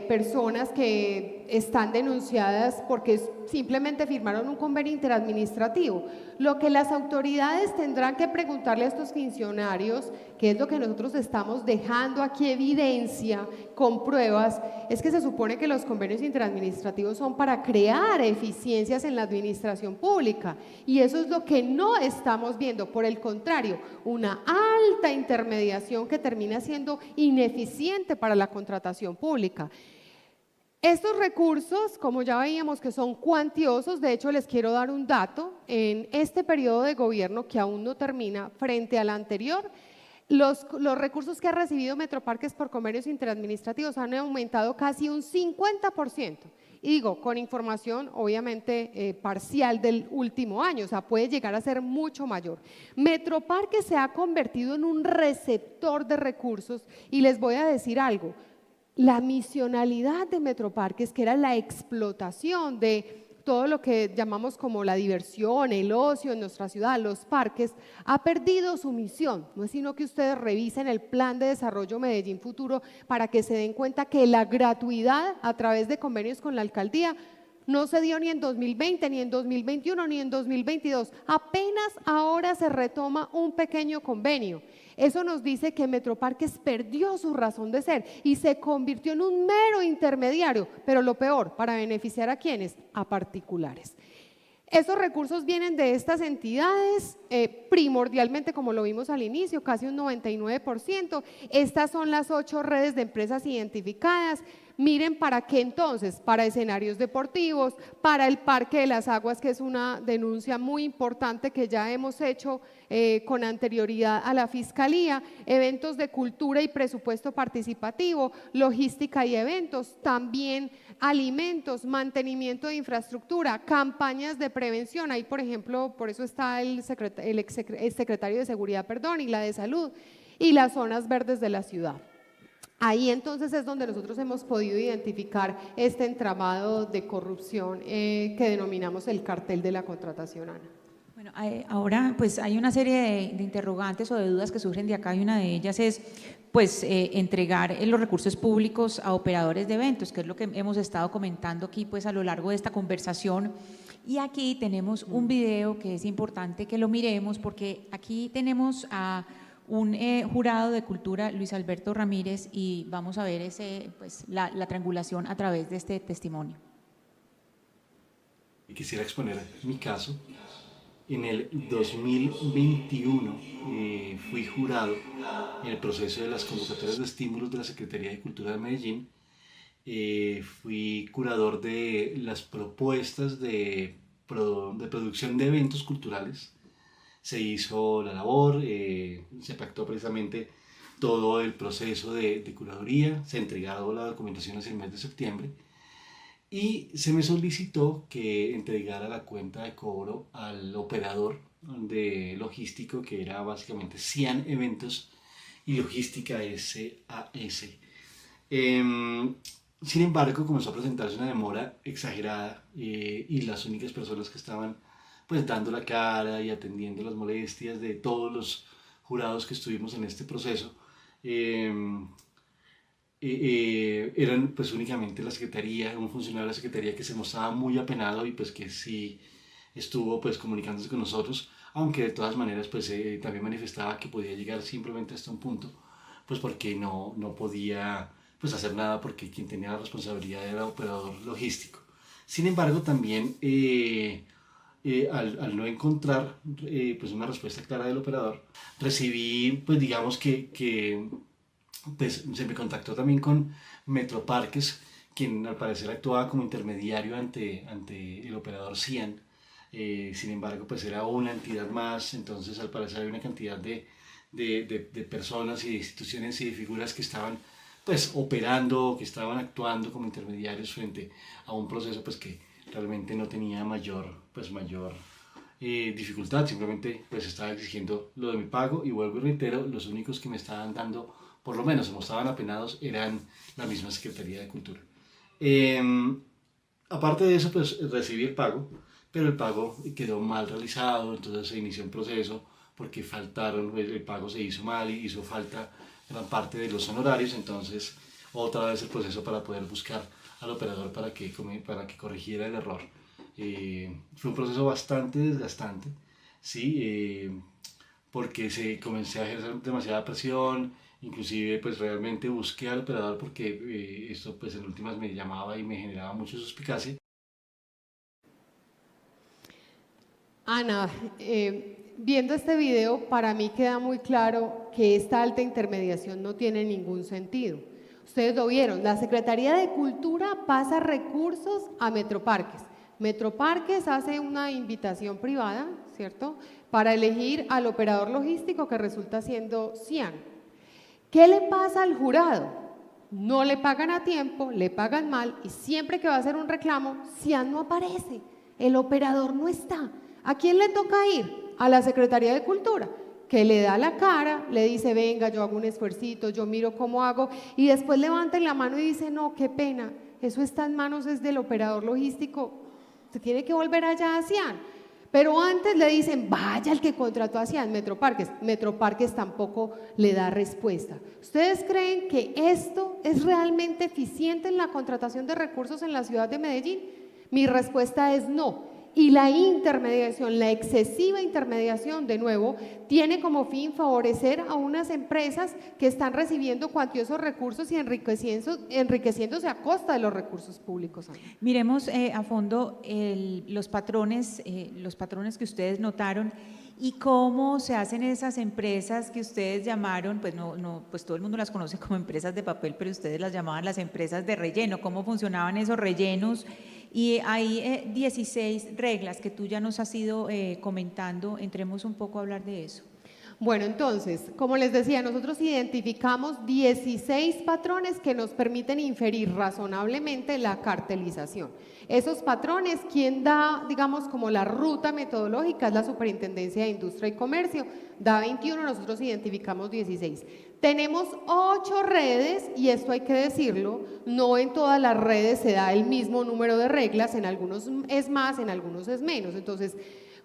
Speaker 1: personas que están denunciadas porque simplemente firmaron un convenio interadministrativo. Lo que las autoridades tendrán que preguntarle a estos funcionarios, que es lo que nosotros estamos dejando aquí evidencia con pruebas, es que se supone que los convenios interadministrativos son para crear eficiencias en la administración pública y eso es lo que no estamos viendo. Por el contrario, una alta intermediación que termina siendo ineficiente para la contratación pública. Estos recursos, como ya veíamos que son cuantiosos, de hecho les quiero dar un dato, en este periodo de gobierno que aún no termina frente al anterior, los recursos que ha recibido Metroparques por convenios interadministrativos han aumentado casi un 50%. Y digo, con información obviamente parcial del último año, o sea, puede llegar a ser mucho mayor. Metroparques se ha convertido en un receptor de recursos y les voy a decir algo, la misionalidad de Metroparques, que era la explotación de todo lo que llamamos como la diversión, el ocio en nuestra ciudad, los parques, ha perdido su misión. No es sino que ustedes revisen el plan de desarrollo Medellín Futuro para que se den cuenta que la gratuidad a través de convenios con la alcaldía no se dio ni en 2020, ni en 2021, ni en 2022. Apenas ahora se retoma un pequeño convenio. Eso nos dice que Metroparques perdió su razón de ser y se convirtió en un mero intermediario, pero lo peor, ¿para beneficiar a quiénes? A particulares. Esos recursos vienen de estas entidades, primordialmente, como lo vimos al inicio, casi un 99%. Estas son las 8 redes de empresas identificadas. Miren para qué entonces, para escenarios deportivos, para el Parque de las Aguas, que es una denuncia muy importante que ya hemos hecho con anterioridad a la Fiscalía, eventos de cultura y presupuesto participativo, logística y eventos, también alimentos, mantenimiento de infraestructura, campañas de prevención, ahí por ejemplo, por eso está el secretario de Seguridad, y la de Salud, y las zonas verdes de la ciudad. Ahí entonces es donde nosotros hemos podido identificar este entramado de corrupción que denominamos el cartel de la contratación, Ana.
Speaker 2: Bueno, ahora pues hay una serie de interrogantes o de dudas que surgen de acá y una de ellas es pues entregar los recursos públicos a operadores de eventos, que es lo que hemos estado comentando aquí pues a lo largo de esta conversación. Y aquí tenemos un video que es importante que lo miremos porque aquí tenemos a un jurado de cultura, Luis Alberto Ramírez, y vamos a ver la triangulación a través de este testimonio.
Speaker 4: Quisiera exponer mi caso. En el 2021 fui jurado en el proceso de las convocatorias de estímulos de la Secretaría de Cultura de Medellín. Fui curador de las propuestas de producción de eventos culturales. Se hizo la labor, se pactó precisamente todo el proceso de curaduría, se entregó la documentación hacia el mes de septiembre y se me solicitó que entregara la cuenta de cobro al operador de logístico, que era básicamente Cian Eventos y Logística SAS. Sin embargo, comenzó a presentarse una demora exagerada y las únicas personas que estaban pues dando la cara y atendiendo las molestias de todos los jurados que estuvimos en este proceso, eran pues únicamente la Secretaría, un funcionario de la Secretaría que se mostraba muy apenado y pues que sí estuvo pues comunicándose con nosotros, aunque de todas maneras pues también manifestaba que podía llegar simplemente hasta un punto, pues porque no podía pues hacer nada porque quien tenía la responsabilidad era el operador logístico. Sin embargo, también al no encontrar pues una respuesta clara del operador, recibí pues digamos que pues se me contactó también con Metroparques, quien al parecer actuaba como intermediario ante el operador Cian. Sin embargo pues era una entidad más, entonces al parecer había una cantidad de personas y de instituciones y de figuras que estaban pues operando, que estaban actuando como intermediarios frente a un proceso pues que realmente no tenía mayor dificultad, simplemente pues estaba exigiendo lo de mi pago y vuelvo y reitero, los únicos que me estaban dando, por lo menos se mostraban apenados, eran la misma Secretaría de Cultura. Aparte de eso pues recibí el pago, pero el pago quedó mal realizado, entonces se inició un proceso porque el pago se hizo mal y hizo falta gran parte de los honorarios, entonces otra vez el proceso para poder buscar al operador para que corrigiera el error. Fue un proceso bastante desgastante, ¿sí? Porque comencé a ejercer demasiada presión, inclusive pues realmente busqué al operador porque esto pues en últimas me llamaba y me generaba mucha suspicacia.
Speaker 1: Ana, viendo este video, para mí queda muy claro que esta alta intermediación no tiene ningún sentido. Ustedes lo vieron, la Secretaría de Cultura pasa recursos a Metroparques. Metroparques hace una invitación privada, ¿cierto?, para elegir al operador logístico que resulta siendo Cian. ¿Qué le pasa al jurado? no le pagan a tiempo, le pagan mal y siempre que va a hacer un reclamo, Cian no aparece, el operador no está. ¿A quién le toca ir? A la Secretaría de Cultura, que le da la cara, le dice, venga, yo hago un esfuercito, yo miro cómo hago, y después levanten la mano y dicen, no, qué pena, eso está en manos es del operador logístico, se tiene que volver allá a Cian. Pero antes le dicen, vaya el que contrató a Cian, Metroparques. Metroparques tampoco le da respuesta. ¿Ustedes creen que esto es realmente eficiente en la contratación de recursos en la ciudad de Medellín? Mi respuesta es no. Y la intermediación, la excesiva intermediación, de nuevo, tiene como fin favorecer a unas empresas que están recibiendo cuantiosos recursos y enriqueciéndose a costa de los recursos públicos.
Speaker 2: Miremos a fondo los patrones que ustedes notaron y cómo se hacen esas empresas que ustedes llamaron, pues pues todo el mundo las conoce como empresas de papel, pero ustedes las llamaban las empresas de relleno. ¿Cómo funcionaban esos rellenos? Y hay 16 reglas que tú ya nos has ido comentando. Entremos un poco a hablar de eso.
Speaker 1: Bueno, entonces, como les decía, nosotros identificamos 16 patrones que nos permiten inferir razonablemente la cartelización. Esos patrones, quien da, digamos, como la ruta metodológica es la Superintendencia de Industria y Comercio, da 21, nosotros identificamos 16. Tenemos 8 redes y esto hay que decirlo, no en todas las redes se da el mismo número de reglas, en algunos es más, en algunos es menos. Entonces,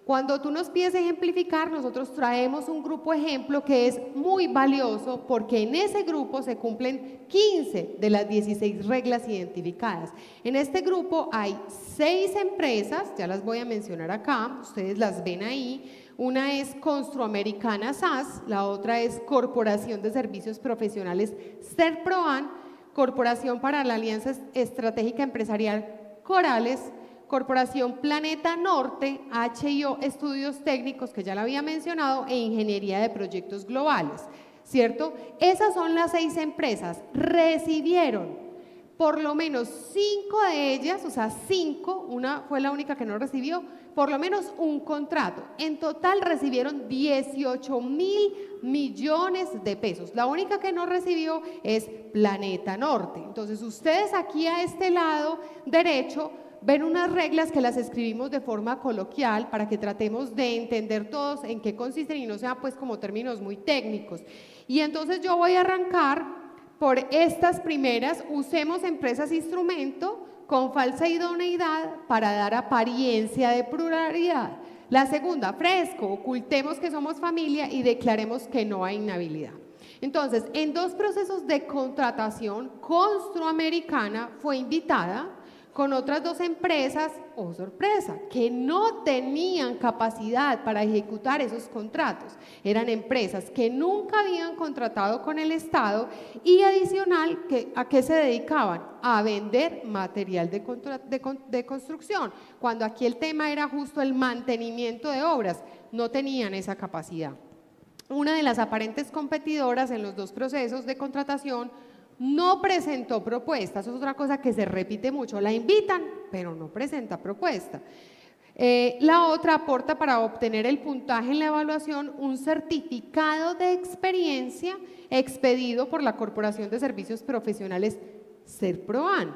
Speaker 1: cuando tú nos pides ejemplificar, nosotros traemos un grupo ejemplo que es muy valioso porque en ese grupo se cumplen 15 de las 16 reglas identificadas. En este grupo hay 6 empresas, ya las voy a mencionar acá, ustedes las ven ahí. Una es Construamericana SAS, la otra es Corporación de Servicios Profesionales Serproan, Corporación para la Alianza Estratégica Empresarial Corales, Corporación Planeta Norte, HIO Estudios Técnicos, que ya la había mencionado, e Ingeniería de Proyectos Globales, ¿cierto? Esas son las 6 empresas. Recibieron por lo menos 5 de ellas, o sea, 5, una fue la única que no recibió, por lo menos un contrato. En total recibieron 18.000 millones de pesos. La única que no recibió es Planeta Norte. Entonces, ustedes aquí a este lado derecho ven unas reglas que las escribimos de forma coloquial para que tratemos de entender todos en qué consisten y no sean pues como términos muy técnicos. Y entonces yo voy a arrancar por estas primeras. Usemos empresas instrumento con falsa idoneidad para dar apariencia de pluralidad. La segunda, fresco, ocultemos que somos familia y declaremos que no hay inhabilidad. Entonces, en 2 procesos de contratación, Construamericana fue invitada con otras 2 empresas, oh sorpresa, que no tenían capacidad para ejecutar esos contratos. Eran empresas que nunca habían contratado con el Estado y adicional, ¿a qué se dedicaban? A vender material de construcción, cuando aquí el tema era justo el mantenimiento de obras, no tenían esa capacidad. Una de las aparentes competidoras en los 2 procesos de contratación no presentó propuesta. Eso es otra cosa que se repite mucho, la invitan, pero no presenta propuesta. La otra aporta para obtener el puntaje en la evaluación un certificado de experiencia expedido por la Corporación de Servicios Profesionales Serproan,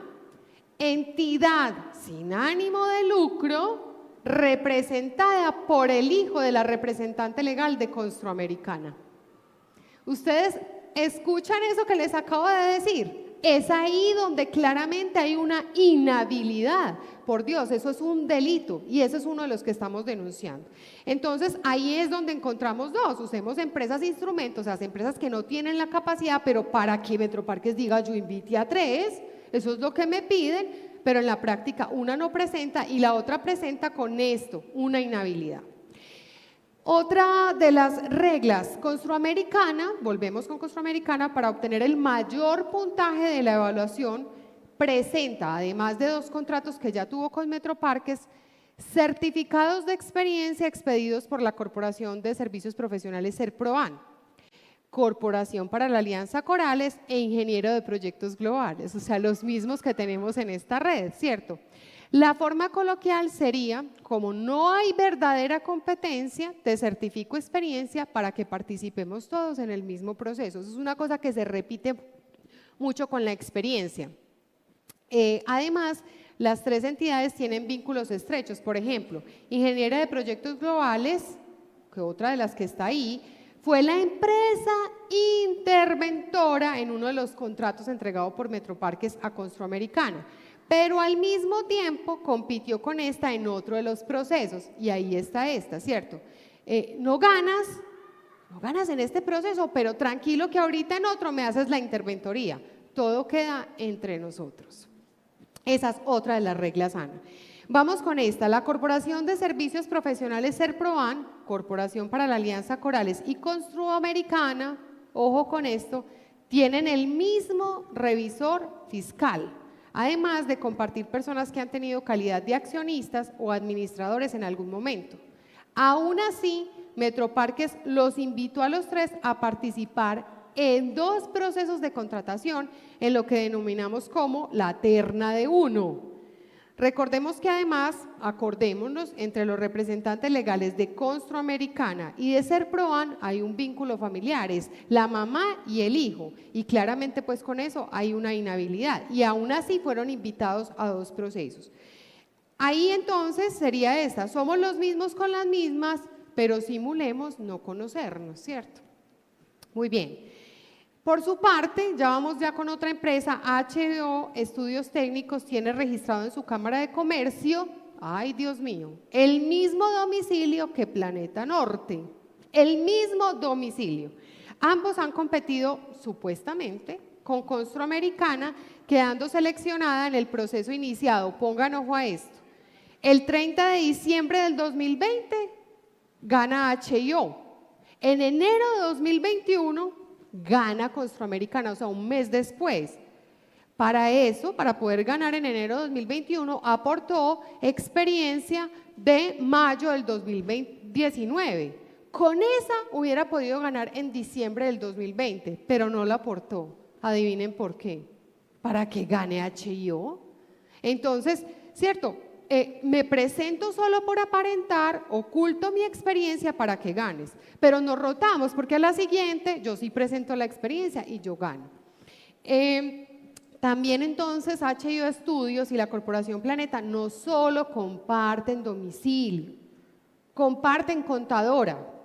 Speaker 1: entidad sin ánimo de lucro representada por el hijo de la representante legal de Construamericana. Ustedes ¿escuchan eso que les acabo de decir? Es ahí donde claramente hay una inhabilidad. Por Dios, eso es un delito y ese es uno de los que estamos denunciando. Entonces, ahí es donde encontramos 2. Usemos empresas instrumentos, o sea, empresas que no tienen la capacidad, pero para que Metroparques diga yo invite a 3, eso es lo que me piden, pero en la práctica una no presenta y la otra presenta con esto, una inhabilidad. Otra de las reglas, Construamericana, volvemos con Construamericana, para obtener el mayor puntaje de la evaluación, presenta, además de 2 contratos que ya tuvo con Metroparques, certificados de experiencia expedidos por la Corporación de Servicios Profesionales Serproan, Corporación para la Alianza Corales e Ingeniero de Proyectos Globales, o sea, los mismos que tenemos en esta red, ¿cierto? La forma coloquial sería, como no hay verdadera competencia, te certifico experiencia para que participemos todos en el mismo proceso. Eso es una cosa que se repite mucho con la experiencia. Además, las tres entidades tienen vínculos estrechos. Por ejemplo, Ingeniera de Proyectos Globales, que otra de las que está ahí, fue la empresa interventora en uno de los contratos entregados por Metroparques a Construamericana, pero al mismo tiempo compitió con esta en otro de los procesos, y ahí está esta, ¿cierto? No ganas en este proceso, pero tranquilo que ahorita en otro me haces la interventoría. Todo queda entre nosotros. Esa es otra de las reglas ANA. Vamos con esta. La Corporación de Servicios Profesionales Serprovan, Corporación para la Alianza Corales y Construamericana, ojo con esto, tienen el mismo revisor fiscal, además de compartir personas que han tenido calidad de accionistas o administradores en algún momento. Aún así, Metroparques los invitó a los tres a participar en 2 procesos de contratación en lo que denominamos como la terna de 1. Recordemos que además, acordémonos, entre los representantes legales de Construamericana y de Serprovan hay un vínculo familiar, es la mamá y el hijo, y claramente pues con eso hay una inhabilidad, y aún así fueron invitados a 2 procesos. Ahí entonces sería esta, somos los mismos con las mismas, pero simulemos no conocernos, ¿cierto? Muy bien. Por su parte, ya vamos ya con otra empresa, HBO Estudios Técnicos tiene registrado en su Cámara de Comercio, ay Dios mío, el mismo domicilio que Planeta Norte, el mismo domicilio. Ambos han competido supuestamente con Construamericana, quedando seleccionada en el proceso iniciado, pongan ojo a esto, el 30 de diciembre del 2020 gana HIO, en enero de 2021 gana Construamericana, o sea, un mes después. Para eso, para poder ganar en enero de 2021, aportó experiencia de mayo del 2019. Con esa hubiera podido ganar en diciembre del 2020, pero no la aportó. Adivinen por qué. Para que gane HIO. Entonces, ¿cierto? Me presento solo por aparentar, oculto mi experiencia para que ganes, pero nos rotamos porque a la siguiente yo sí presento la experiencia y yo gano. También entonces HIO Estudios y la Corporación Planeta no solo comparten domicilio, comparten contadora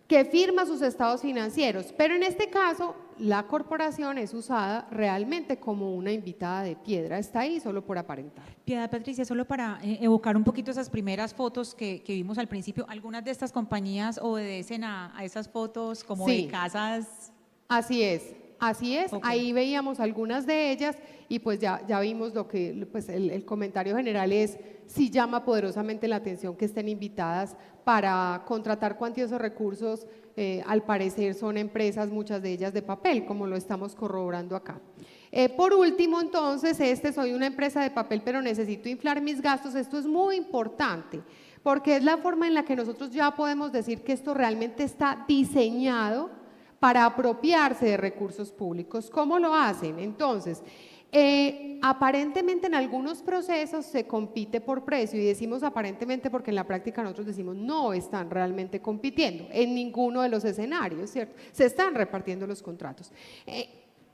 Speaker 1: que firma sus estados financieros, pero en este caso la corporación es usada realmente como una invitada de piedra, está ahí solo por aparentar.
Speaker 2: Piedad Patricia, solo para evocar un poquito esas primeras fotos que vimos al principio, ¿algunas de estas compañías obedecen a esas fotos como
Speaker 1: Sí.
Speaker 2: de casas?
Speaker 1: Así es, okay. Ahí veíamos algunas de ellas y pues ya vimos lo que pues el comentario general es, sí llama poderosamente la atención que estén invitadas para contratar cuantiosos recursos, al parecer son empresas, muchas de ellas de papel, como lo estamos corroborando acá. Por último, entonces, soy una empresa de papel, pero necesito inflar mis gastos. Esto es muy importante, porque es la forma en la que nosotros ya podemos decir que esto realmente está diseñado para apropiarse de recursos públicos. ¿Cómo lo hacen? Entonces, aparentemente en algunos procesos se compite por precio, y decimos aparentemente porque en la práctica nosotros decimos no están realmente compitiendo en ninguno de los escenarios, ¿cierto? Se están repartiendo los contratos.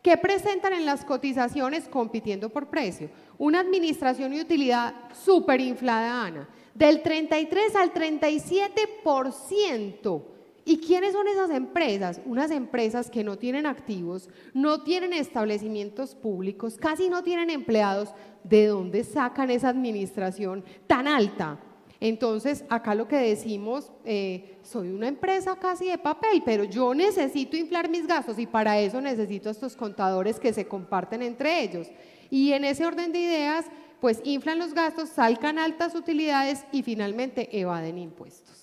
Speaker 1: ¿Qué presentan en las cotizaciones compitiendo por precio? Una administración y utilidad súper inflada, Ana, del 33 al 37%. ¿Y quiénes son esas empresas? Unas empresas que no tienen activos, no tienen establecimientos públicos, casi no tienen empleados. ¿De dónde sacan esa administración tan alta? Entonces, acá lo que decimos, soy una empresa casi de papel, pero yo necesito inflar mis gastos y para eso necesito a estos contadores que se comparten entre ellos. Y en ese orden de ideas, pues inflan los gastos, salcan altas utilidades y finalmente evaden impuestos.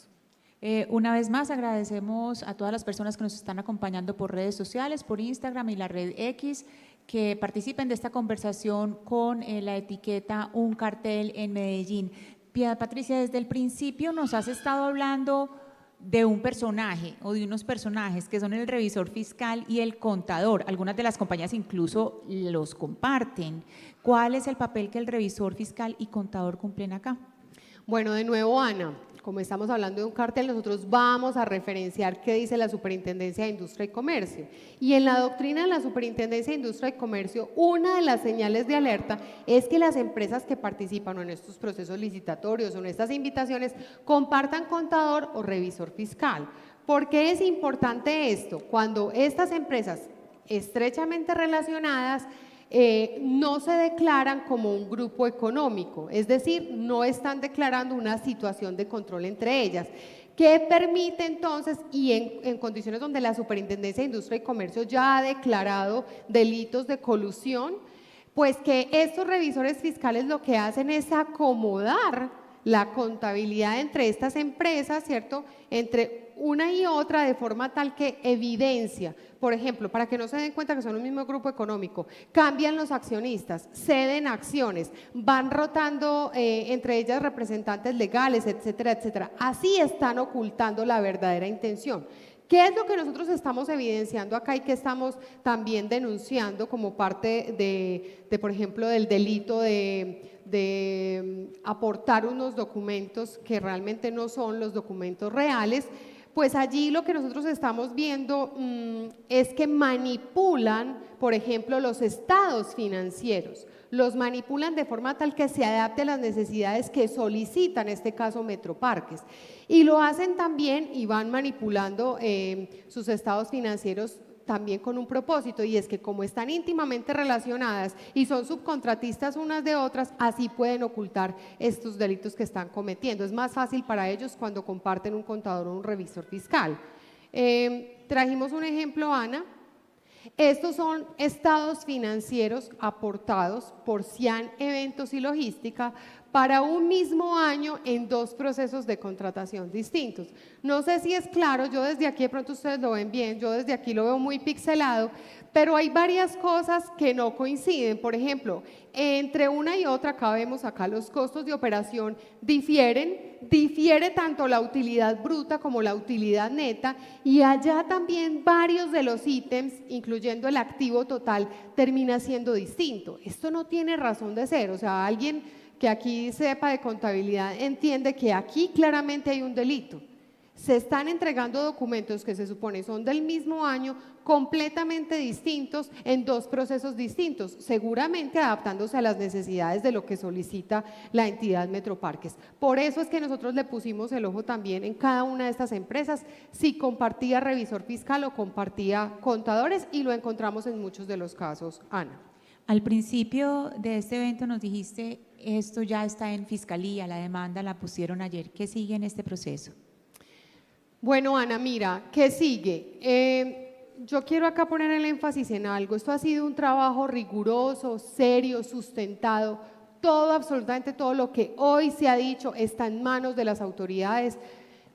Speaker 2: Una vez más agradecemos a todas las personas que nos están acompañando por redes sociales, por Instagram y la red X, que participen de esta conversación con la etiqueta Un Cartel en Medellín. Piedad Patricia, desde el principio nos has estado hablando de un personaje o de unos personajes que son el revisor fiscal y el contador. Algunas de las compañías incluso los comparten. ¿Cuál es el papel que el revisor fiscal y contador cumplen acá?
Speaker 1: Bueno, de nuevo, Ana, como estamos hablando de un cartel, nosotros vamos a referenciar qué dice la Superintendencia de Industria y Comercio. Y en la doctrina de la Superintendencia de Industria y Comercio, una de las señales de alerta es que las empresas que participan en estos procesos licitatorios o en estas invitaciones compartan contador o revisor fiscal. ¿Por qué es importante esto? Cuando estas empresas estrechamente relacionadas no se declaran como un grupo económico, es decir, no están declarando una situación de control entre ellas, que permite entonces, y en condiciones donde la Superintendencia de Industria y Comercio ya ha declarado delitos de colusión, pues que estos revisores fiscales lo que hacen es acomodar la contabilidad entre estas empresas, ¿cierto?, entre una y otra de forma tal que evidencia, por ejemplo, para que no se den cuenta que son un mismo grupo económico, cambian los accionistas, ceden acciones, van rotando entre ellas representantes legales, etcétera, etcétera. Así están ocultando la verdadera intención. ¿Qué es lo que nosotros estamos evidenciando acá y que estamos también denunciando como parte de por ejemplo, del delito de aportar unos documentos que realmente no son los documentos reales? Pues allí lo que nosotros estamos viendo es que manipulan, por ejemplo, los estados financieros, los manipulan de forma tal que se adapte a las necesidades que solicitan, en este caso, Metroparques. Y lo hacen también y van manipulando sus estados financieros también con un propósito, y es que como están íntimamente relacionadas y son subcontratistas unas de otras, así pueden ocultar estos delitos que están cometiendo. Es más fácil para ellos cuando comparten un contador o un revisor fiscal. Trajimos un ejemplo, Ana. Estos son estados financieros aportados por Cian Eventos y Logística para un mismo año en dos procesos de contratación distintos. No sé si es claro, yo desde aquí de pronto ustedes lo ven bien, yo desde aquí lo veo muy pixelado, pero hay varias cosas que no coinciden. Por ejemplo, entre una y otra, acá vemos acá los costos de operación difiere tanto la utilidad bruta como la utilidad neta, y allá también varios de los ítems, incluyendo el activo total, termina siendo distinto. Esto no tiene razón de ser, o sea, alguien que aquí sepa de contabilidad entiende que aquí claramente hay un delito. Se están entregando documentos que se supone son del mismo año, completamente distintos, en dos procesos distintos, seguramente adaptándose a las necesidades de lo que solicita la entidad Metroparques. Por eso es que nosotros le pusimos el ojo también en cada una de estas empresas, si compartía revisor fiscal o compartía contadores, y lo encontramos en muchos de los casos, Ana.
Speaker 2: Al principio de este evento nos dijiste, esto ya está en fiscalía, la demanda la pusieron ayer. ¿Qué sigue en este proceso?
Speaker 1: Bueno, Ana, mira, ¿qué sigue? Yo quiero acá poner el énfasis en algo. Esto ha sido un trabajo riguroso, serio, sustentado. Todo, absolutamente todo lo que hoy se ha dicho está en manos de las autoridades.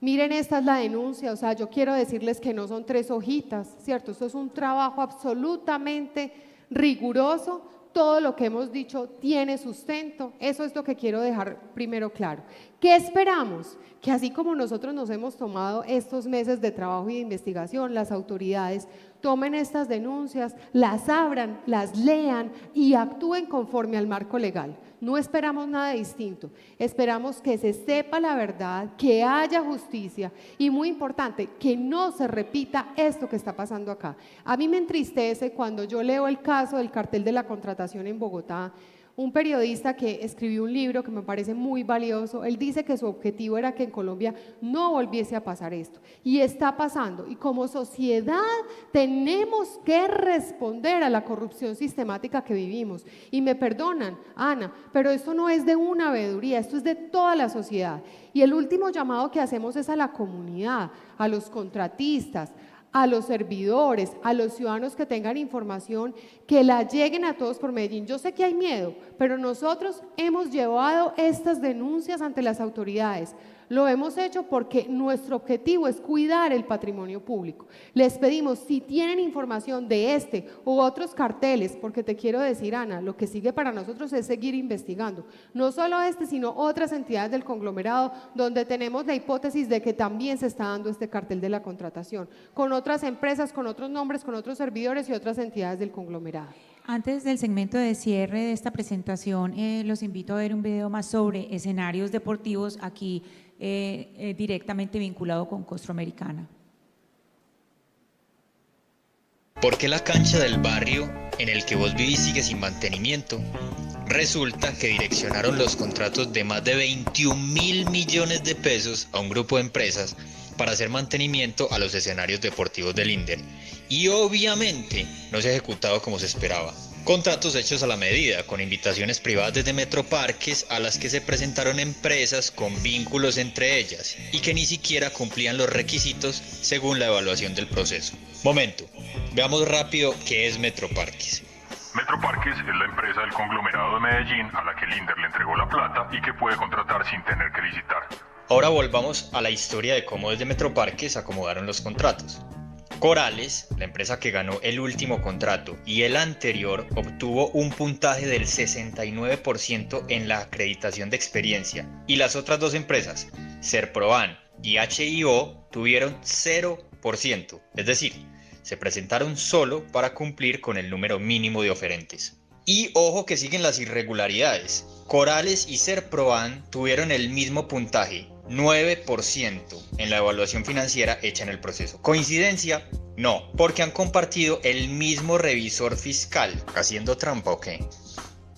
Speaker 1: Miren, esta es la denuncia, o sea, yo quiero decirles que no son 3 hojitas, ¿cierto? Esto es un trabajo absolutamente riguroso. Todo lo que hemos dicho tiene sustento, eso es lo que quiero dejar primero claro. ¿Qué esperamos? Que así como nosotros nos hemos tomado estos meses de trabajo y de investigación, las autoridades tomen estas denuncias, las abran, las lean y actúen conforme al marco legal. No esperamos nada distinto, esperamos que se sepa la verdad, que haya justicia y, muy importante, que no se repita esto que está pasando acá. A mí me entristece cuando yo leo el caso del cartel de la contratación en Bogotá. Un periodista que escribió un libro que me parece muy valioso, él dice que su objetivo era que en Colombia no volviese a pasar esto, y está pasando, y como sociedad tenemos que responder a la corrupción sistemática que vivimos. Y me perdonan, Ana, pero esto no es de una veeduría, esto es de toda la sociedad. Y el último llamado que hacemos es a la comunidad, a los contratistas, a los servidores, a los ciudadanos que tengan información, que la lleguen a todos por Medellín. Yo sé que hay miedo, pero nosotros hemos llevado estas denuncias ante las autoridades. Lo hemos hecho porque nuestro objetivo es cuidar el patrimonio público. Les pedimos, si tienen información de este u otros carteles, porque te quiero decir, Ana, lo que sigue para nosotros es seguir investigando, no solo este, sino otras entidades del conglomerado, donde tenemos la hipótesis de que también se está dando este cartel de la contratación, con otras empresas, con otros nombres, con otros servidores y otras entidades del conglomerado.
Speaker 2: Antes del segmento de cierre de esta presentación, los invito a ver un video más sobre escenarios deportivos. Aquí directamente vinculado con Costroamericana.
Speaker 5: ¿Por qué la cancha del barrio en el que vos vivís sigue sin mantenimiento? Resulta que direccionaron los contratos de más de 21.000 millones de pesos a un grupo de empresas para hacer mantenimiento a los escenarios deportivos del INDER y obviamente no se ha ejecutado como se esperaba. Contratos hechos a la medida, con invitaciones privadas desde Metroparques a las que se presentaron empresas con vínculos entre ellas y que ni siquiera cumplían los requisitos según la evaluación del proceso. Momento, veamos rápido qué es Metroparques.
Speaker 6: Metroparques es la empresa del conglomerado de Medellín a la que el INDER le entregó la plata y que puede contratar sin tener que licitar.
Speaker 5: Ahora volvamos a la historia de cómo desde Metroparques acomodaron los contratos. Corales, la empresa que ganó el último contrato y el anterior, obtuvo un puntaje del 69% en la acreditación de experiencia y las otras dos empresas, Serproban y HIO, tuvieron 0%, es decir, se presentaron solo para cumplir con el número mínimo de oferentes. Y ojo que siguen las irregularidades. Corales y Serproban tuvieron el mismo puntaje, 9% en la evaluación financiera hecha en el proceso. ¿Coincidencia? No, porque han compartido el mismo revisor fiscal. ¿Haciendo trampa o qué?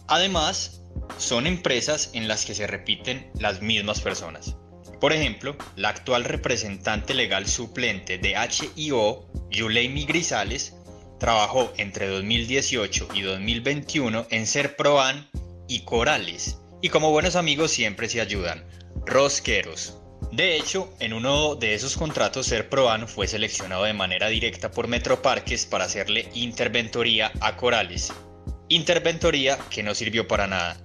Speaker 5: Además, son empresas en las que se repiten las mismas personas. Por ejemplo, la actual representante legal suplente de HIO, Yuleimi Grisales, trabajó entre 2018 y 2021 en Serproban y Corales, y como buenos amigos siempre se ayudan. Rosqueros. De hecho, en uno de esos contratos Serproban fue seleccionado de manera directa por Metroparques para hacerle interventoría a Corales. Interventoría que no sirvió para nada.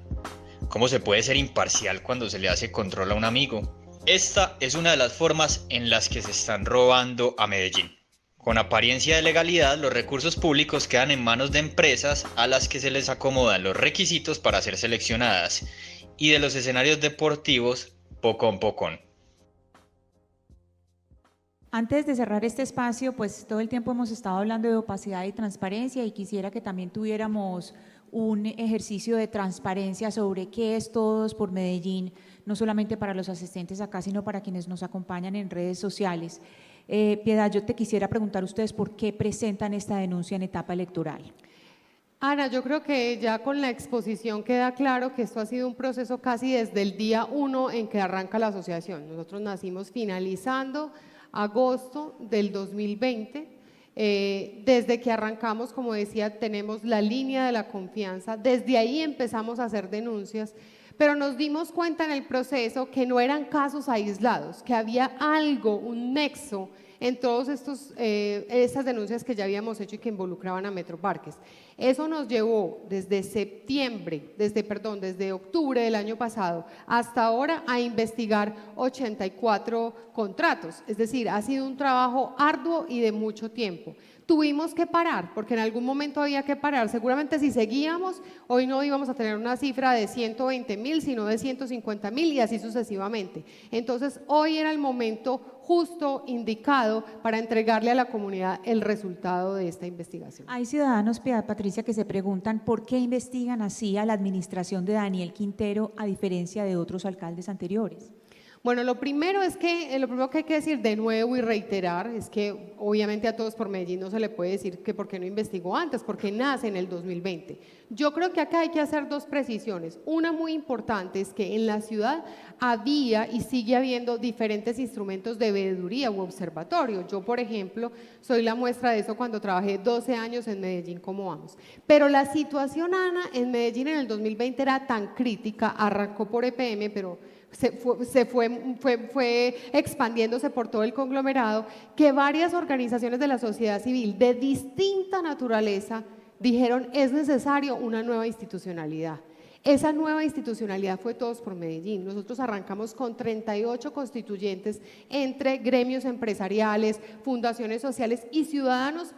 Speaker 5: ¿Cómo se puede ser imparcial cuando se le hace control a un amigo? Esta es una de las formas en las que se están robando a Medellín. Con apariencia de legalidad, los recursos públicos quedan en manos de empresas a las que se les acomodan los requisitos para ser seleccionadas y de los escenarios deportivos pocón pocón.
Speaker 2: Antes de cerrar este espacio, pues todo el tiempo hemos estado hablando de opacidad y transparencia y quisiera que también tuviéramos un ejercicio de transparencia sobre qué es Todos por Medellín, no solamente para los asistentes acá, sino para quienes nos acompañan en redes sociales. Piedad, yo te quisiera preguntar a ustedes por qué presentan esta denuncia en etapa electoral.
Speaker 1: Ana, yo creo que ya con la exposición queda claro que esto ha sido un proceso casi desde el día 1 en que arranca la asociación. Nosotros nacimos finalizando agosto del 2020. Desde que arrancamos, como decía, tenemos la línea de la confianza. Desde ahí empezamos a hacer denuncias, pero nos dimos cuenta en el proceso que no eran casos aislados, que había algo, un nexo en todas estas denuncias que ya habíamos hecho y que involucraban a Metroparques. Eso nos llevó desde octubre del año pasado hasta ahora a investigar 84 contratos, es decir, ha sido un trabajo arduo y de mucho tiempo. Tuvimos que parar, porque en algún momento había que parar. Seguramente si seguíamos, hoy no íbamos a tener una cifra de 120.000, sino de 150.000 y así sucesivamente. Entonces, hoy era el momento justo, indicado, para entregarle a la comunidad el resultado de esta investigación.
Speaker 2: Hay ciudadanos, Piedad, Patricia, que se preguntan por qué investigan así a la administración de Daniel Quintero a diferencia de otros alcaldes anteriores.
Speaker 1: Bueno, lo primero que hay que decir de nuevo y reiterar es que obviamente a Todos por Medellín no se le puede decir que por qué no investigó antes, porque nace en el 2020. Yo creo que acá hay que hacer dos precisiones. Una muy importante es que en la ciudad había y sigue habiendo diferentes instrumentos de veeduría u observatorio. Yo, por ejemplo, soy la muestra de eso cuando trabajé 12 años en Medellín, ¿cómo vamos? Pero la situación, Ana, en Medellín en el 2020 era tan crítica, arrancó por EPM, pero fue expandiéndose por todo el conglomerado, que varias organizaciones de la sociedad civil de distinta naturaleza dijeron es necesario una nueva institucionalidad. Esa nueva institucionalidad fue Todos por Medellín. Nosotros arrancamos con 38 constituyentes entre gremios empresariales, fundaciones sociales y ciudadanos.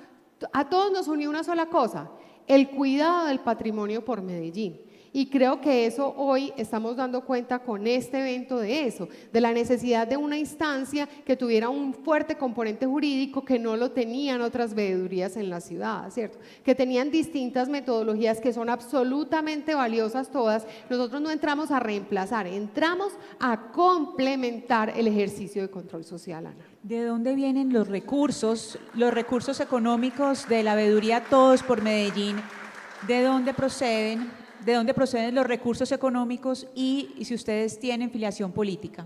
Speaker 1: A todos nos unió una sola cosa, el cuidado del patrimonio por Medellín. Y creo que eso hoy estamos dando cuenta con este evento de eso, de la necesidad de una instancia que tuviera un fuerte componente jurídico que no lo tenían otras veedurías en la ciudad, ¿cierto? Que tenían distintas metodologías que son absolutamente valiosas todas. Nosotros no entramos a reemplazar, entramos a complementar el ejercicio de control social, Ana.
Speaker 2: ¿De dónde vienen los recursos económicos de la veeduría Todos por Medellín? ¿De dónde proceden? ¿De dónde proceden los recursos económicos y si ustedes tienen filiación política?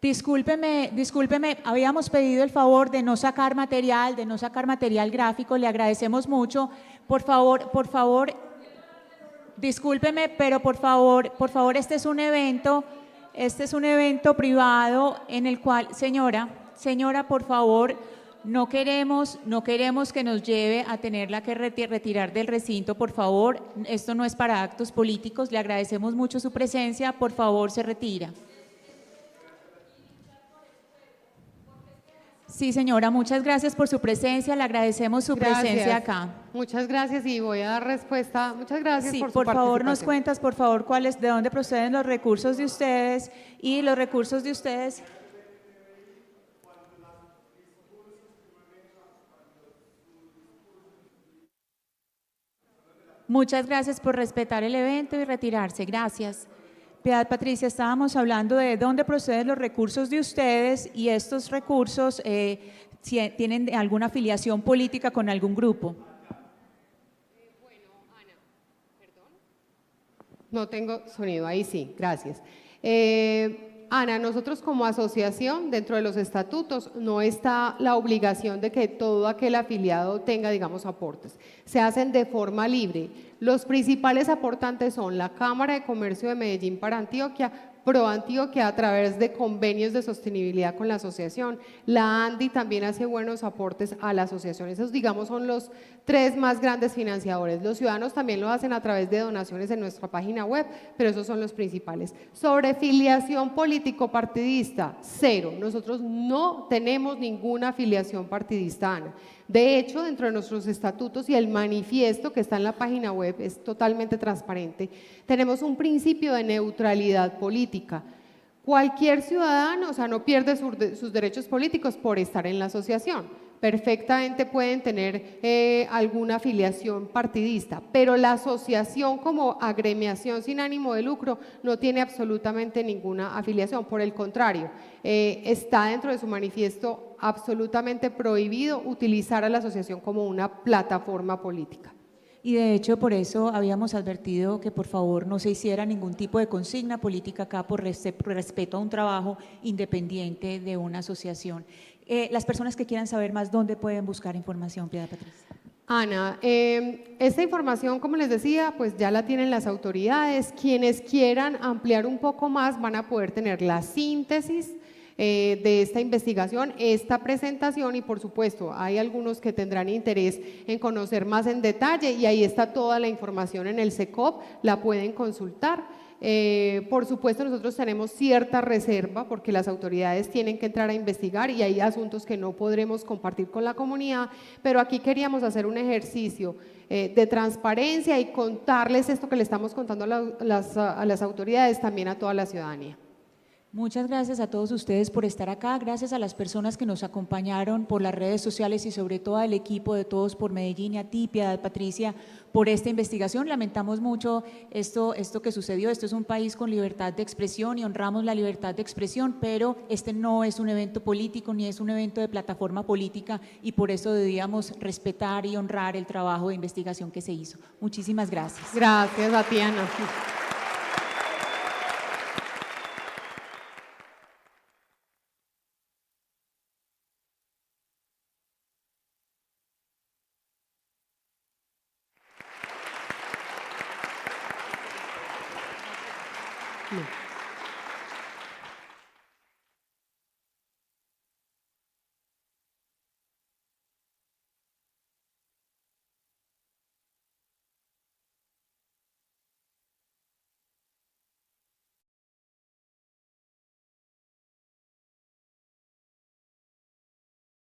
Speaker 2: Discúlpeme, habíamos pedido el favor de no sacar material gráfico, le agradecemos mucho. Por favor, discúlpeme, pero por favor, este es un evento privado en el cual, señora, por favor, no queremos que nos lleve a tenerla que retirar del recinto, por favor, esto no es para actos políticos, le agradecemos mucho su presencia, por favor, se retira. Sí, señora, muchas gracias por su presencia, le agradecemos su presencia acá.
Speaker 1: Muchas gracias y voy a dar respuesta. Muchas gracias
Speaker 2: Sí,
Speaker 1: por su
Speaker 2: por favor, nos
Speaker 1: participación.
Speaker 2: cuentas, por favor, de dónde proceden los recursos de ustedes y los recursos de ustedes. Muchas gracias por respetar el evento y retirarse. Gracias. Piedad Patricia, estábamos hablando de dónde proceden los recursos de ustedes y estos recursos tienen alguna afiliación política con algún grupo.
Speaker 1: Bueno, Ana, perdón. No tengo sonido, ahí sí, gracias. Ana, nosotros como asociación, dentro de los estatutos, no está la obligación de que todo aquel afiliado tenga, digamos, aportes. Se hacen de forma libre. Los principales aportantes son la Cámara de Comercio de Medellín para Antioquia, ProAntioquia a través de convenios de sostenibilidad con la asociación. La ANDI también hace buenos aportes a la asociación. Esos, digamos, son los tres más grandes financiadores. Los ciudadanos también lo hacen a través de donaciones en nuestra página web, pero esos son los principales. Sobre filiación político-partidista, cero. Nosotros no tenemos ninguna afiliación partidista, Ana. De hecho, dentro de nuestros estatutos y el manifiesto que está en la página web es totalmente transparente, tenemos un principio de neutralidad política. Cualquier ciudadano, o sea, no pierde sus derechos políticos por estar en la asociación. Perfectamente pueden tener alguna afiliación partidista, pero la asociación como agremiación sin ánimo de lucro no tiene absolutamente ninguna afiliación. Por el contrario, está dentro de su manifiesto absolutamente prohibido utilizar a la asociación como una plataforma política.
Speaker 2: Y de hecho, por eso habíamos advertido que por favor no se hiciera ningún tipo de consigna política acá por respeto a un trabajo independiente de una asociación. Las personas que quieran saber más, ¿dónde pueden buscar información, Piedad Patricia?
Speaker 1: Ana, esta información, como les decía, pues ya la tienen las autoridades. Quienes quieran ampliar un poco más van a poder tener la síntesis de esta investigación, esta presentación y por supuesto hay algunos que tendrán interés en conocer más en detalle y ahí está toda la información en el SECOP, la pueden consultar. Por supuesto nosotros tenemos cierta reserva porque las autoridades tienen que entrar a investigar y hay asuntos que no podremos compartir con la comunidad, pero aquí queríamos hacer un ejercicio de transparencia y contarles esto que le estamos contando a las autoridades, también a toda la ciudadanía.
Speaker 2: Muchas gracias a todos ustedes por estar acá, gracias a las personas que nos acompañaron por las redes sociales y sobre todo al equipo de Todos por Medellín y a ti, Piedad Patricia, por esta investigación. Lamentamos mucho esto que sucedió, esto es un país con libertad de expresión y honramos la libertad de expresión, pero este no es un evento político ni es un evento de plataforma política y por eso debíamos respetar y honrar el trabajo de investigación que se hizo. Muchísimas gracias.
Speaker 1: Gracias a ti, Ana. No.